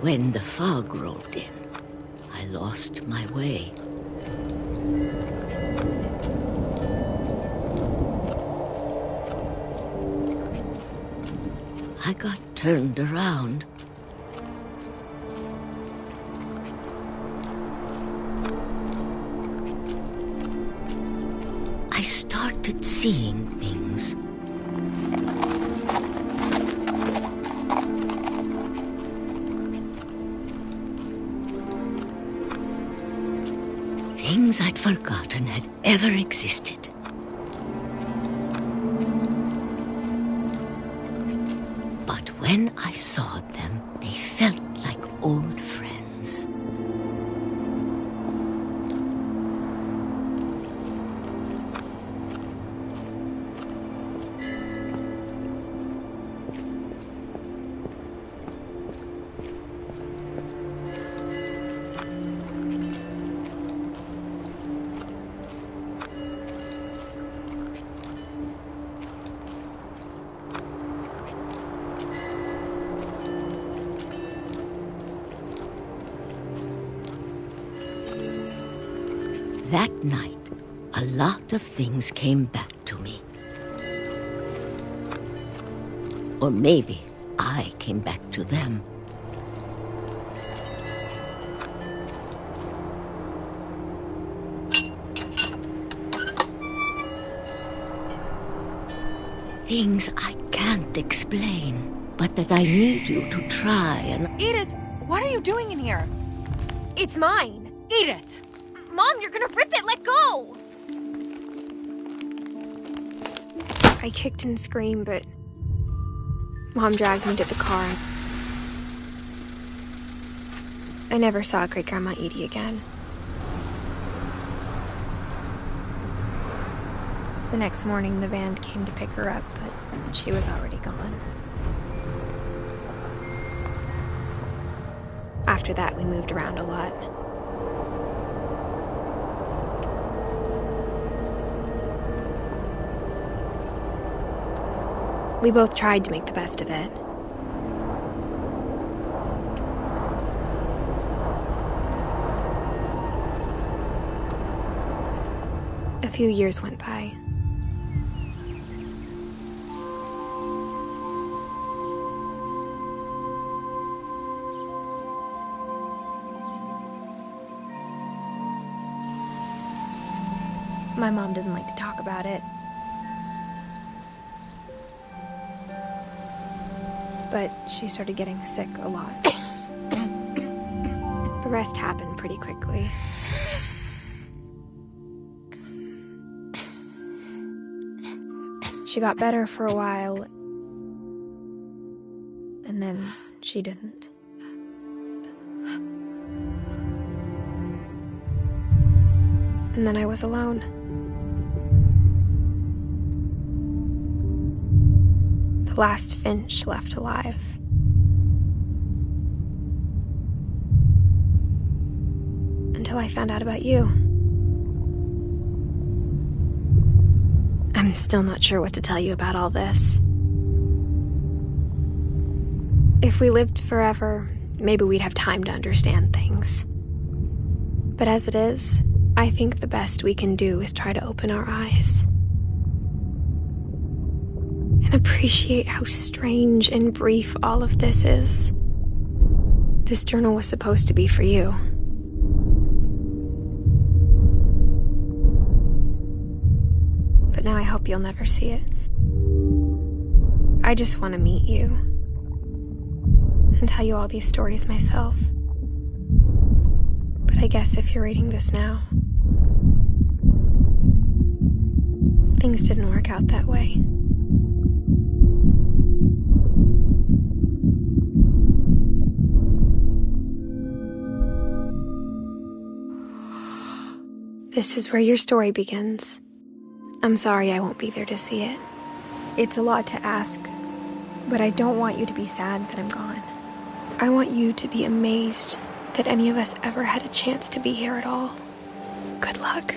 When the fog rolled in, I lost my way. I got turned around. I started seeing things. Things I'd forgotten had ever existed. But when I saw them, they felt like old friends. That night, a lot of things came back to me. Or maybe I came back to them. Things I can't explain, but that I need you to try and... Edith, what are you doing in here? It's mine. Edith! Mom, you're gonna rip it! Let go! I kicked and screamed, but Mom dragged me to the car. I never saw Great-Grandma Edie again. The next morning, the van came to pick her up, but she was already gone. After that, we moved around a lot. We both tried to make the best of it. A few years went by. My mom didn't like to talk about it. But she started getting sick a lot. The rest happened pretty quickly. She got better for a while, and then she didn't. And then I was alone. The last Finch left alive. Until I found out about you. I'm still not sure what to tell you about all this. If we lived forever, maybe we'd have time to understand things. But as it is, I think the best we can do is try to open our eyes. And appreciate how strange and brief all of this is. This journal was supposed to be for you. But now I hope you'll never see it. I just want to meet you and tell you all these stories myself. But I guess if you're reading this now, things didn't work out that way. This is where your story begins. I'm sorry I won't be there to see it. It's a lot to ask, but I don't want you to be sad that I'm gone. I want you to be amazed that any of us ever had a chance to be here at all. Good luck.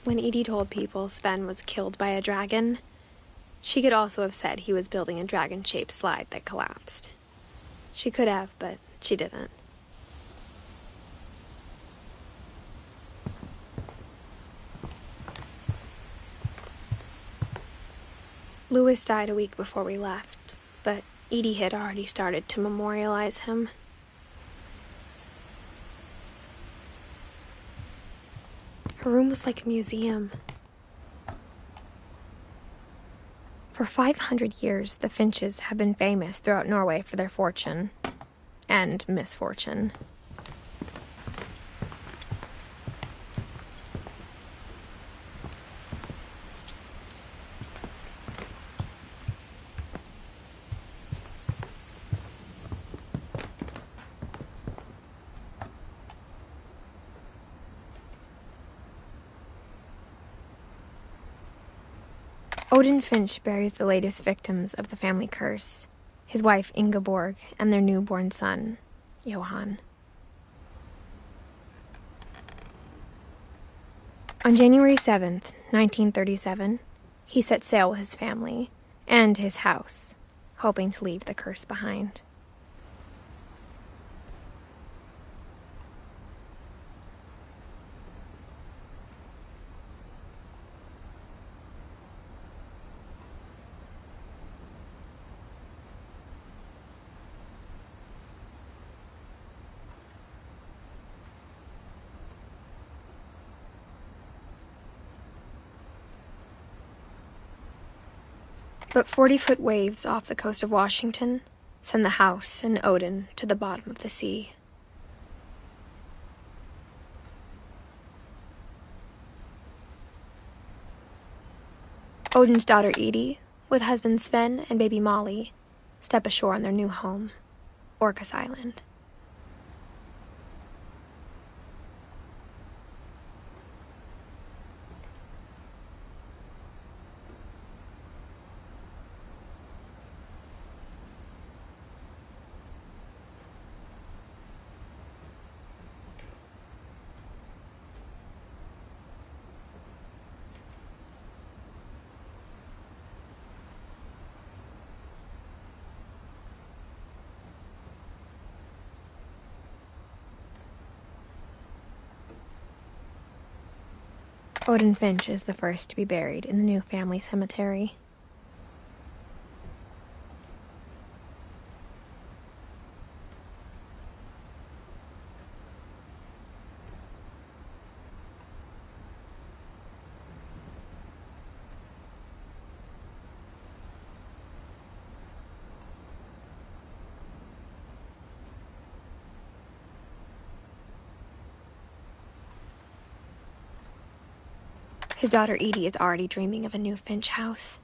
When Edie told people Sven was killed by a dragon, she could also have said he was building a dragon-shaped slide that collapsed. She could have, but she didn't. Louis died a week before we left, but Edie had already started to memorialize him. Her room was like a museum. For 500 years, the Finches have been famous throughout Norway for their fortune and misfortune. Odin Finch buries the latest victims of the family curse, his wife Ingeborg and their newborn son, Johan. On January 7th, 1937, he set sail with his family and his house, hoping to leave the curse behind. But 40-foot waves off the coast of Washington send the house and Odin to the bottom of the sea. Odin's daughter Edie, with husband Sven and baby Molly, step ashore on their new home, Orcas Island. Odin Finch is the first to be buried in the new family cemetery. His daughter Edie is already dreaming of a new Finch house.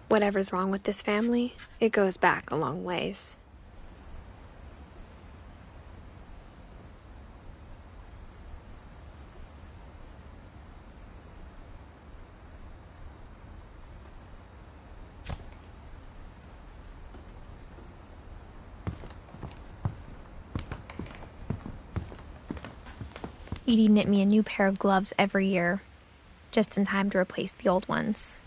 Whatever's wrong with this family, it goes back a long ways. Edie knit me a new pair of gloves every year, just in time to replace the old ones.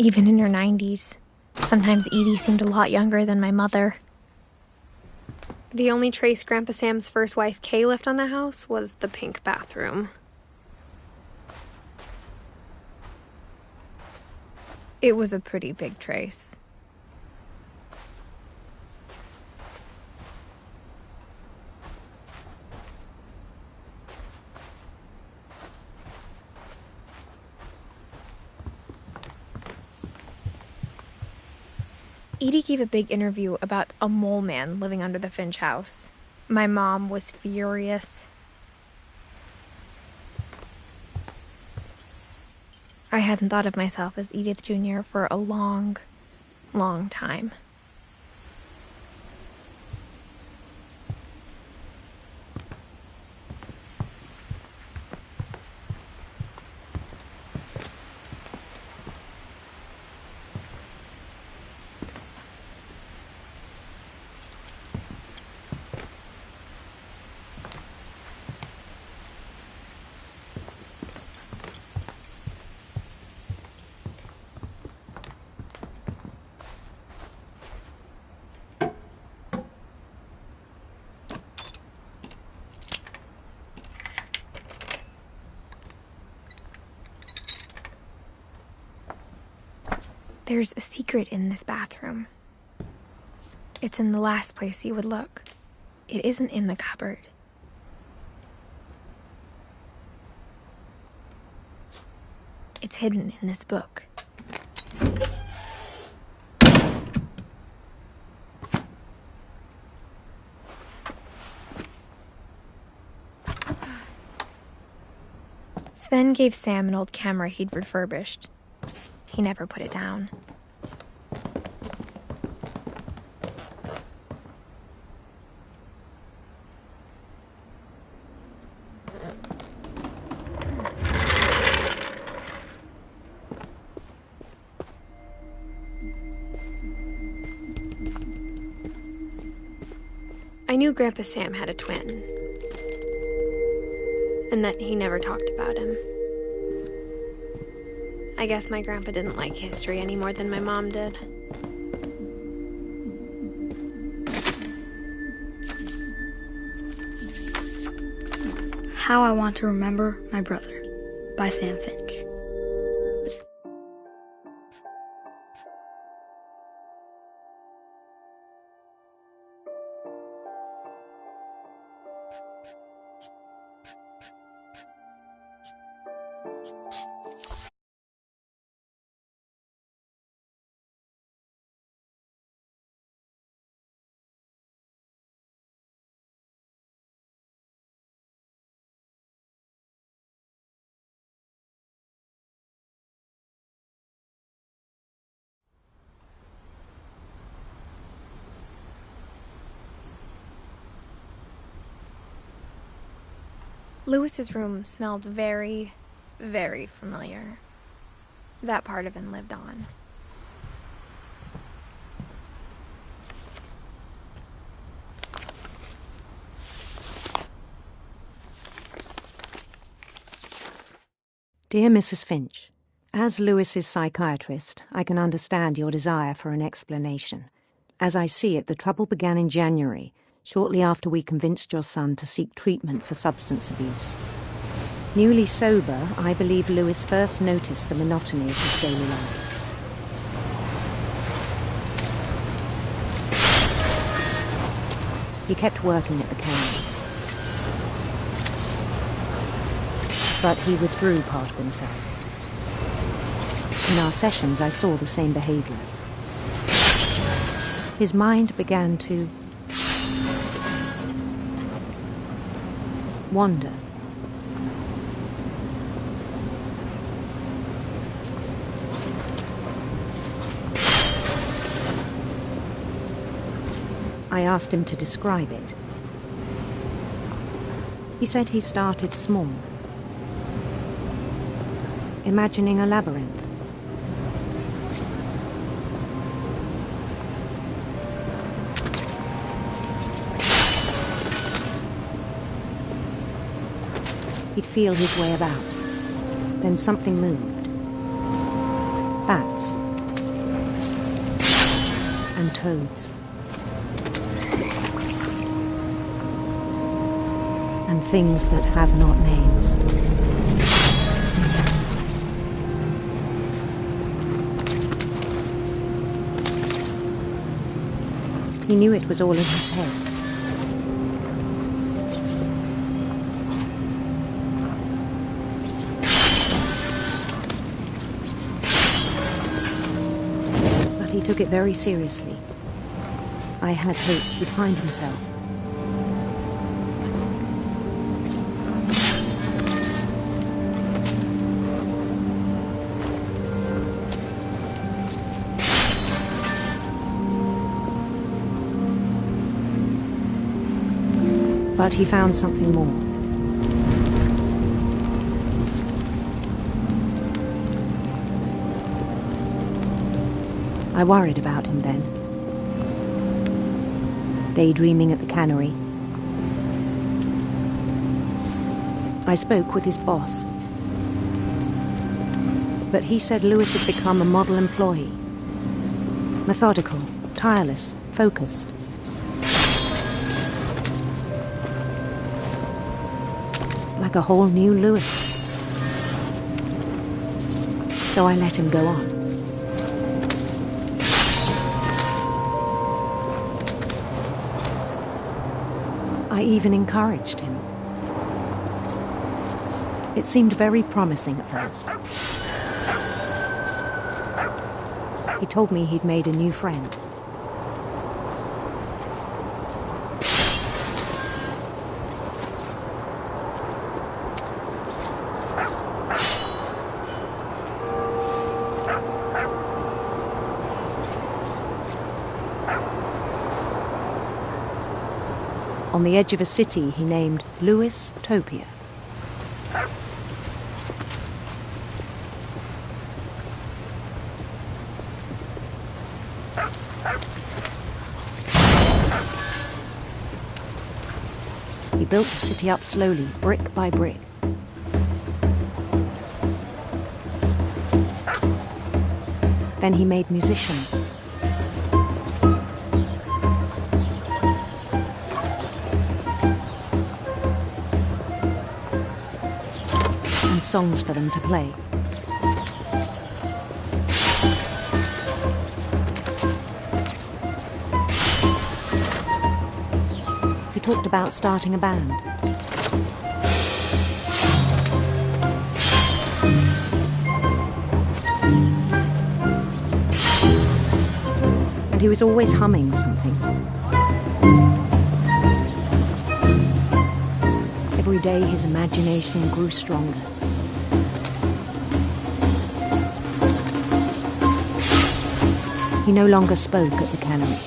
Even in her 90s, sometimes Edie seemed a lot younger than my mother. The only trace Grandpa Sam's first wife, Kay, left on the house was the pink bathroom. It was a pretty big trace. Edie gave a big interview about a mole man living under the Finch house. My mom was furious. I hadn't thought of myself as Edith Jr. for a long, long time. There's a secret in this bathroom. It's in the last place you would look. It isn't in the cupboard. It's hidden in this book. Sven gave Sam an old camera he'd refurbished. He never put it down. I knew Grandpa Sam had a twin, and that he never talked about him. I guess my grandpa didn't like history any more than my mom did. How I Want to Remember My Brother by Sam Finch. Lewis's room smelled very, very familiar. That part of him lived on. Dear Mrs. Finch, as Lewis's psychiatrist, I can understand your desire for an explanation. As I see it, the trouble began in January, shortly after we convinced your son to seek treatment for substance abuse. Newly sober, I believe Lewis first noticed the monotony of his daily life. He kept working at the kennel, but he withdrew part of himself. In our sessions, I saw the same behavior. His mind began to wander. I asked him to describe it. He said he started small, imagining a labyrinth. He'd feel his way about. Then something moved. Bats. And toads. And things that have not names. He knew it was all in his head. But he took it very seriously. I had hoped he'd find himself. But he found something more. I worried about him then. Daydreaming at the cannery. I spoke with his boss. But he said Lewis had become a model employee. Methodical, tireless, focused. Like a whole new Lewis. So I let him go on. I even encouraged him. It seemed very promising at first. He told me he'd made a new friend. On the edge of a city he named Lewis Topia. He built the city up slowly, brick by brick. Then he made musicians. And songs for them to play. He talked about starting a band. And he was always humming something. Every day his imagination grew stronger. He no longer spoke at the cannery.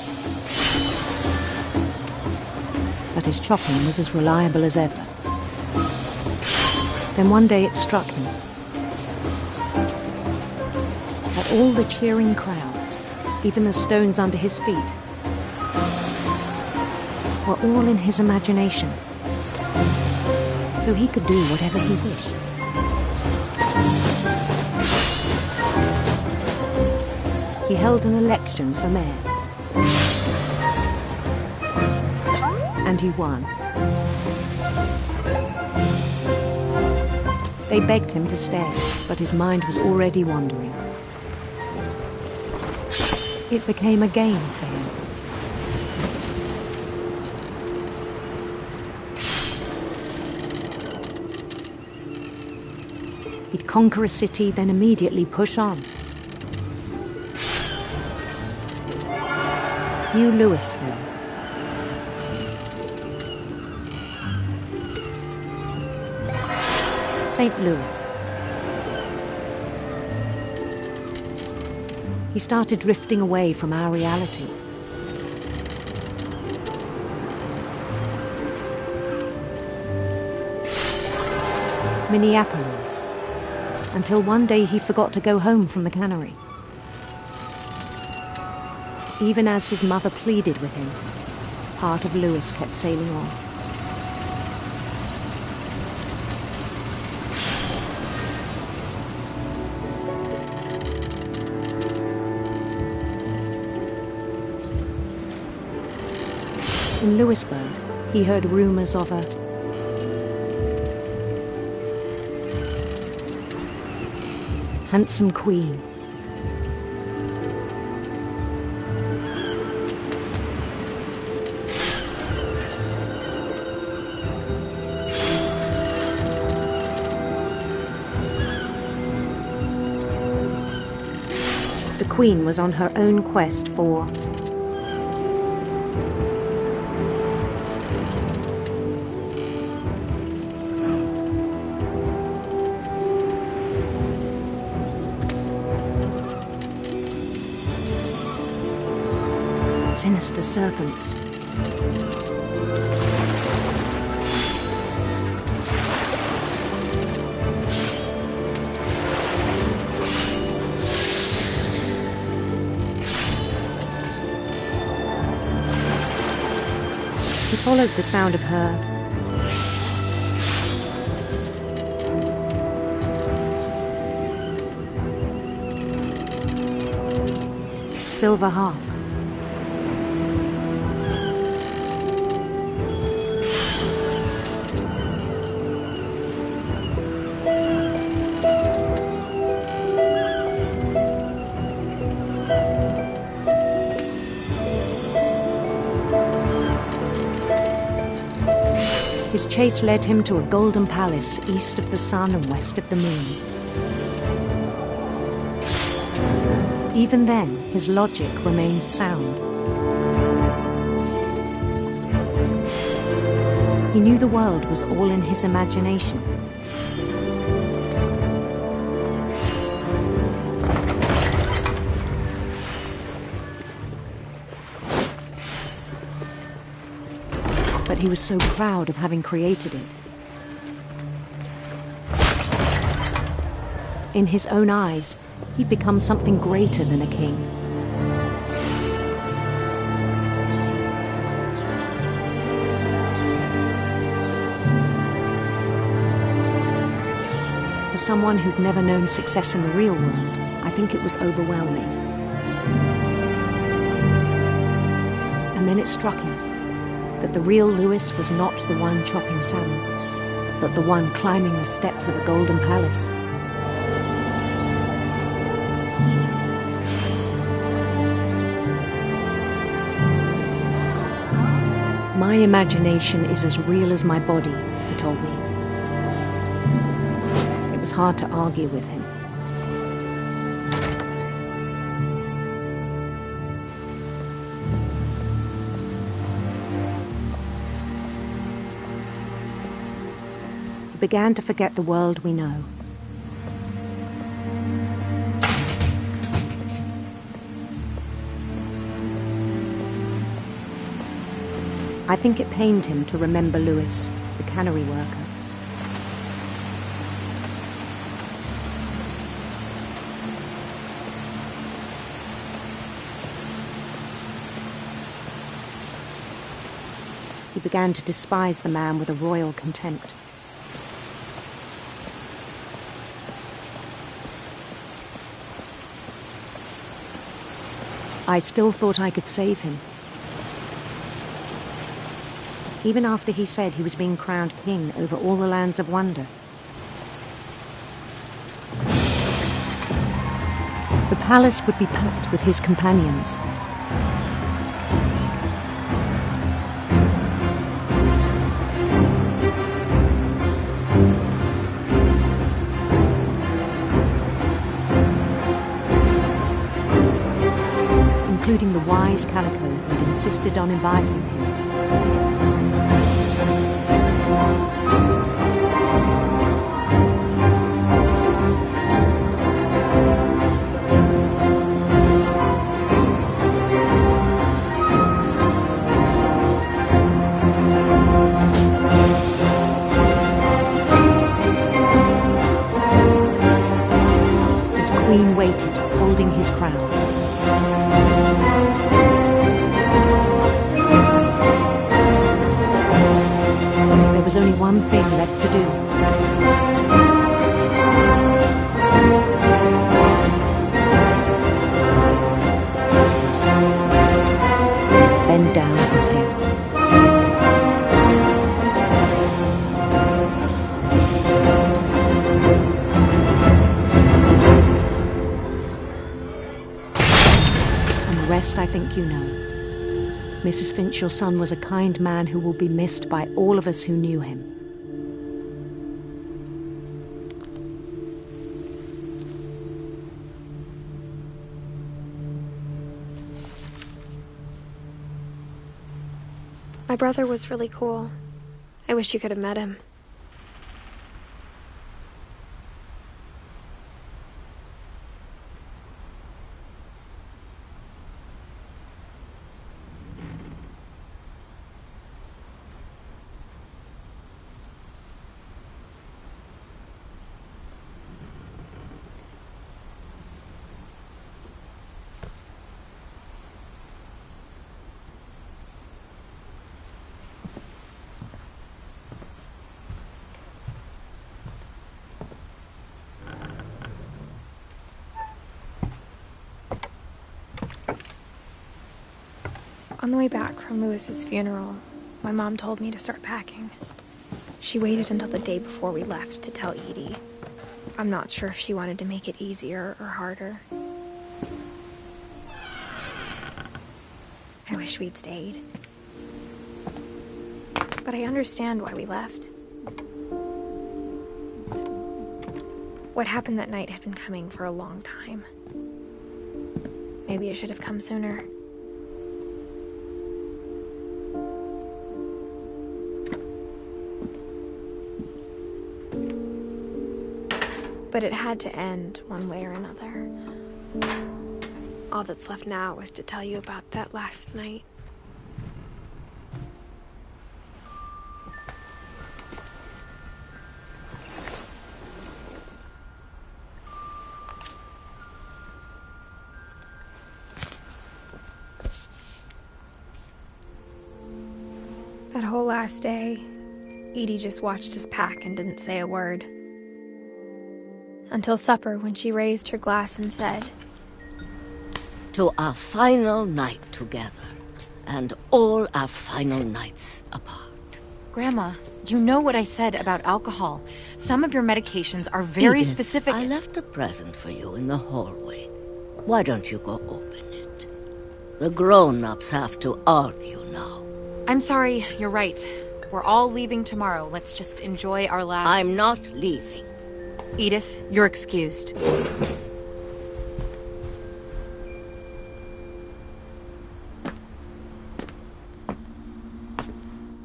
But his chopping was as reliable as ever. Then one day it struck him that all the cheering crowds, even the stones under his feet, were all in his imagination. So he could do whatever he wished. He held an election for mayor. And he won. They begged him to stay, but his mind was already wandering. It became a game for him. He'd conquer a city, then immediately push on, New Louisville. St. Louis. He started drifting away from our reality. Minneapolis, until one day he forgot to go home from the cannery. Even as his mother pleaded with him, part of Louis kept sailing on. In Louisburg, he heard rumors of a handsome queen. The queen was on her own quest for sinister serpents. He followed the sound of her silver harp. His chase led him to a golden palace east of the sun and west of the moon. Even then, his logic remained sound. He knew the world was all in his imagination. But he was so proud of having created it. In his own eyes, he'd become something greater than a king. For someone who'd never known success in the real world, I think it was overwhelming. And then it struck him that the real Louis was not the one chopping salmon, but the one climbing the steps of a golden palace. My imagination is as real as my body, he told me. It was hard to argue with him. Began to forget the world we know. I think it pained him to remember Louis, the cannery worker. He began to despise the man with a royal contempt. I still thought I could save him. Even after he said he was being crowned king over all the lands of wonder. The palace would be packed with his companions. Including the wise Calico who'd insisted on inviting him. His queen waited, holding his crown. There was only one thing left to do. Bend down his head. And the rest I think you know. Mrs. Finch, your son was a kind man who will be missed by all of us who knew him. My brother was really cool. I wish you could have met him. On the way back from Lewis's funeral, my mom told me to start packing. She waited until the day before we left to tell Edie. I'm not sure if she wanted to make it easier or harder. I wish we'd stayed. But I understand why we left. What happened that night had been coming for a long time. Maybe it should have come sooner. But it had to end one way or another. All that's left now is to tell you about that last night. That whole last day, Edie just watched us pack and didn't say a word. Until supper, when she raised her glass and said, "To our final night together, and all our final nights apart." Grandma, you know what I said about alcohol. Some of your medications are very Edith, specific. I left a present for you in the hallway. Why don't you go open it? The grown-ups have to argue now. I'm sorry, you're right. We're all leaving tomorrow. Let's just enjoy our last... I'm not leaving. Edith, you're excused.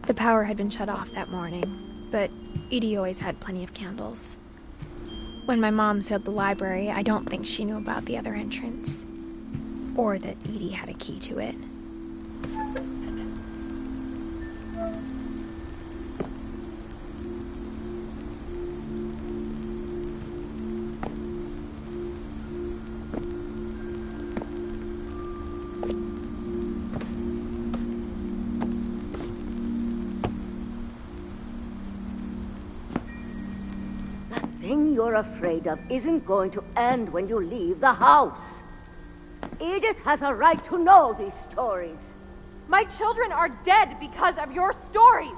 The power had been shut off that morning, but Edie always had plenty of candles. When my mom sealed the library, I don't think she knew about the other entrance, or that Edie had a key to it. The thing you're afraid of isn't going to end when you leave the house. Edith has a right to know these stories. My children are dead because of your stories.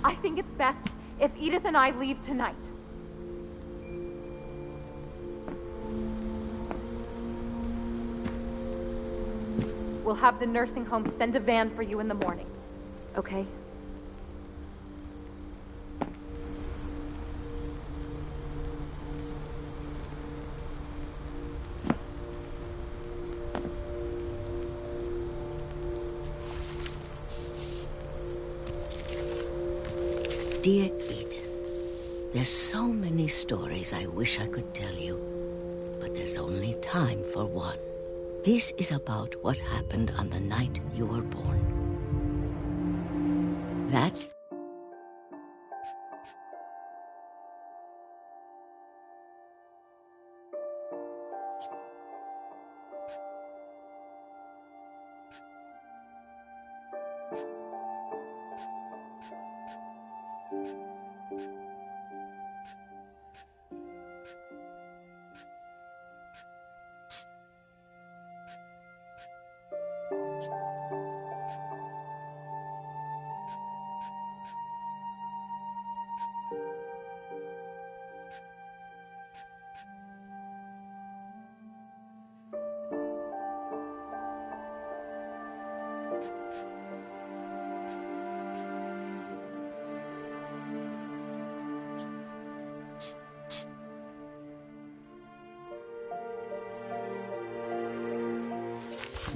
I think it's best if Edith and I leave tonight. We'll have the nursing home send a van for you in the morning, okay? Dear Edith, there's so many stories I wish I could tell you, but there's only time for one. This is about what happened on the night you were born. That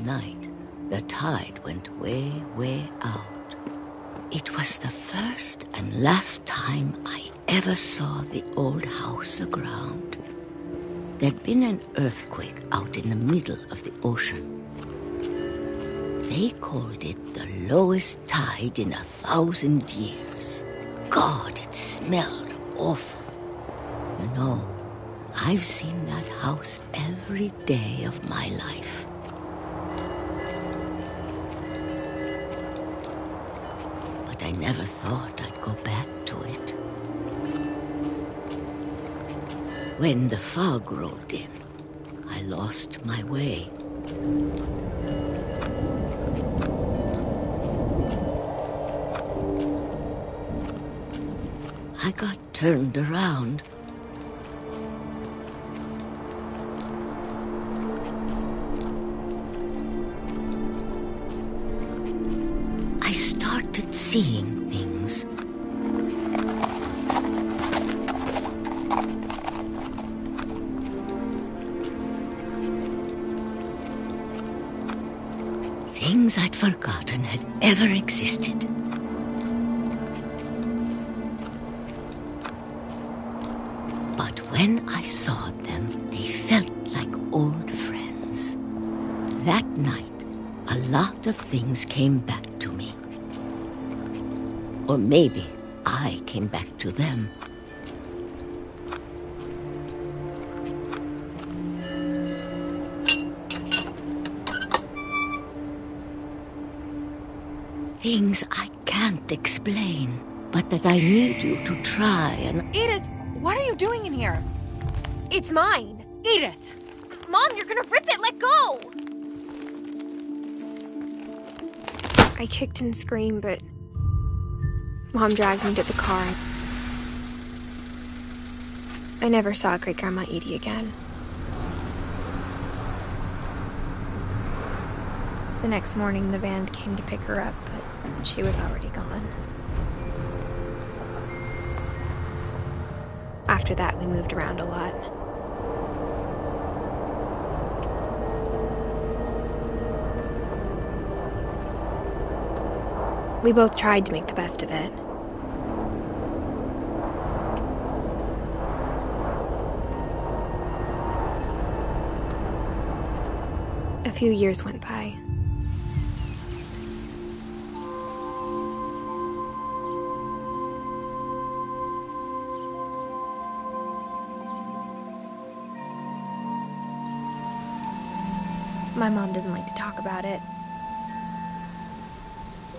night, the tide went way, way out. It was the first and last time I ever saw the old house aground. There'd been an earthquake out in the middle of the ocean. They called it the lowest tide in 1,000 years. God, it smelled awful. You know, I've seen that house every day of my life. But I never thought I'd go back to it. When the fog rolled in, I lost my way. I got turned around. I started seeing things. Things I'd forgotten had ever existed. But when I saw them, they felt like old friends. That night, a lot of things came back to me. Or maybe I came back to them. Things I can't explain, but that I need you to try and... Edith, what are you doing in here? It's mine. Edith! Mom, you're gonna rip it! Let go! I kicked and screamed, but Mom dragged me to the car. I never saw Great-Grandma Edie again. The next morning, the van came to pick her up, but she was already gone. After that, we moved around a lot. We both tried to make the best of it. A few years went by. My mom didn't like to talk about it,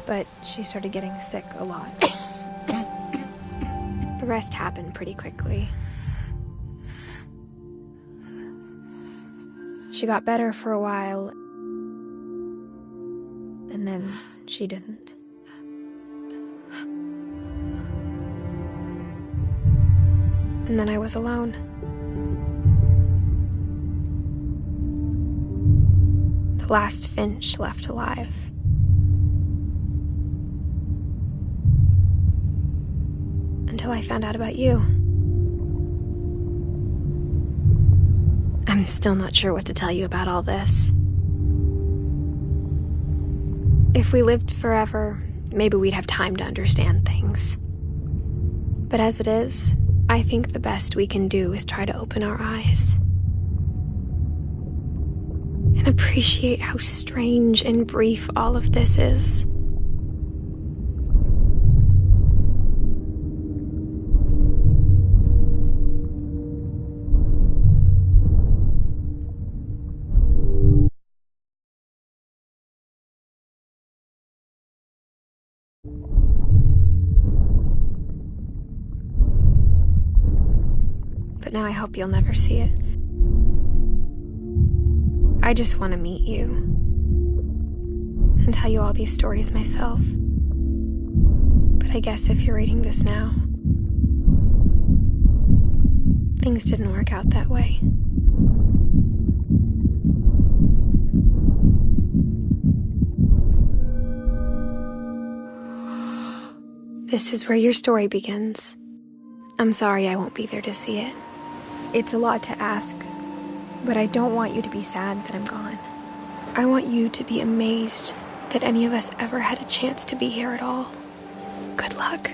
but she started getting sick a lot. The rest happened pretty quickly. She got better for a while, and then she didn't. And then I was alone. The last Finch left alive. Until I found out about you. I'm still not sure what to tell you about all this. If we lived forever, maybe we'd have time to understand things. But as it is, I think the best we can do is try to open our eyes and appreciate how strange and brief all of this is. But now I hope you'll never see it. I just want to meet you and tell you all these stories myself. But I guess if you're reading this now, things didn't work out that way. This is where your story begins. I'm sorry I won't be there to see it. It's a lot to ask, but I don't want you to be sad that I'm gone. I want you to be amazed that any of us ever had a chance to be here at all. Good luck.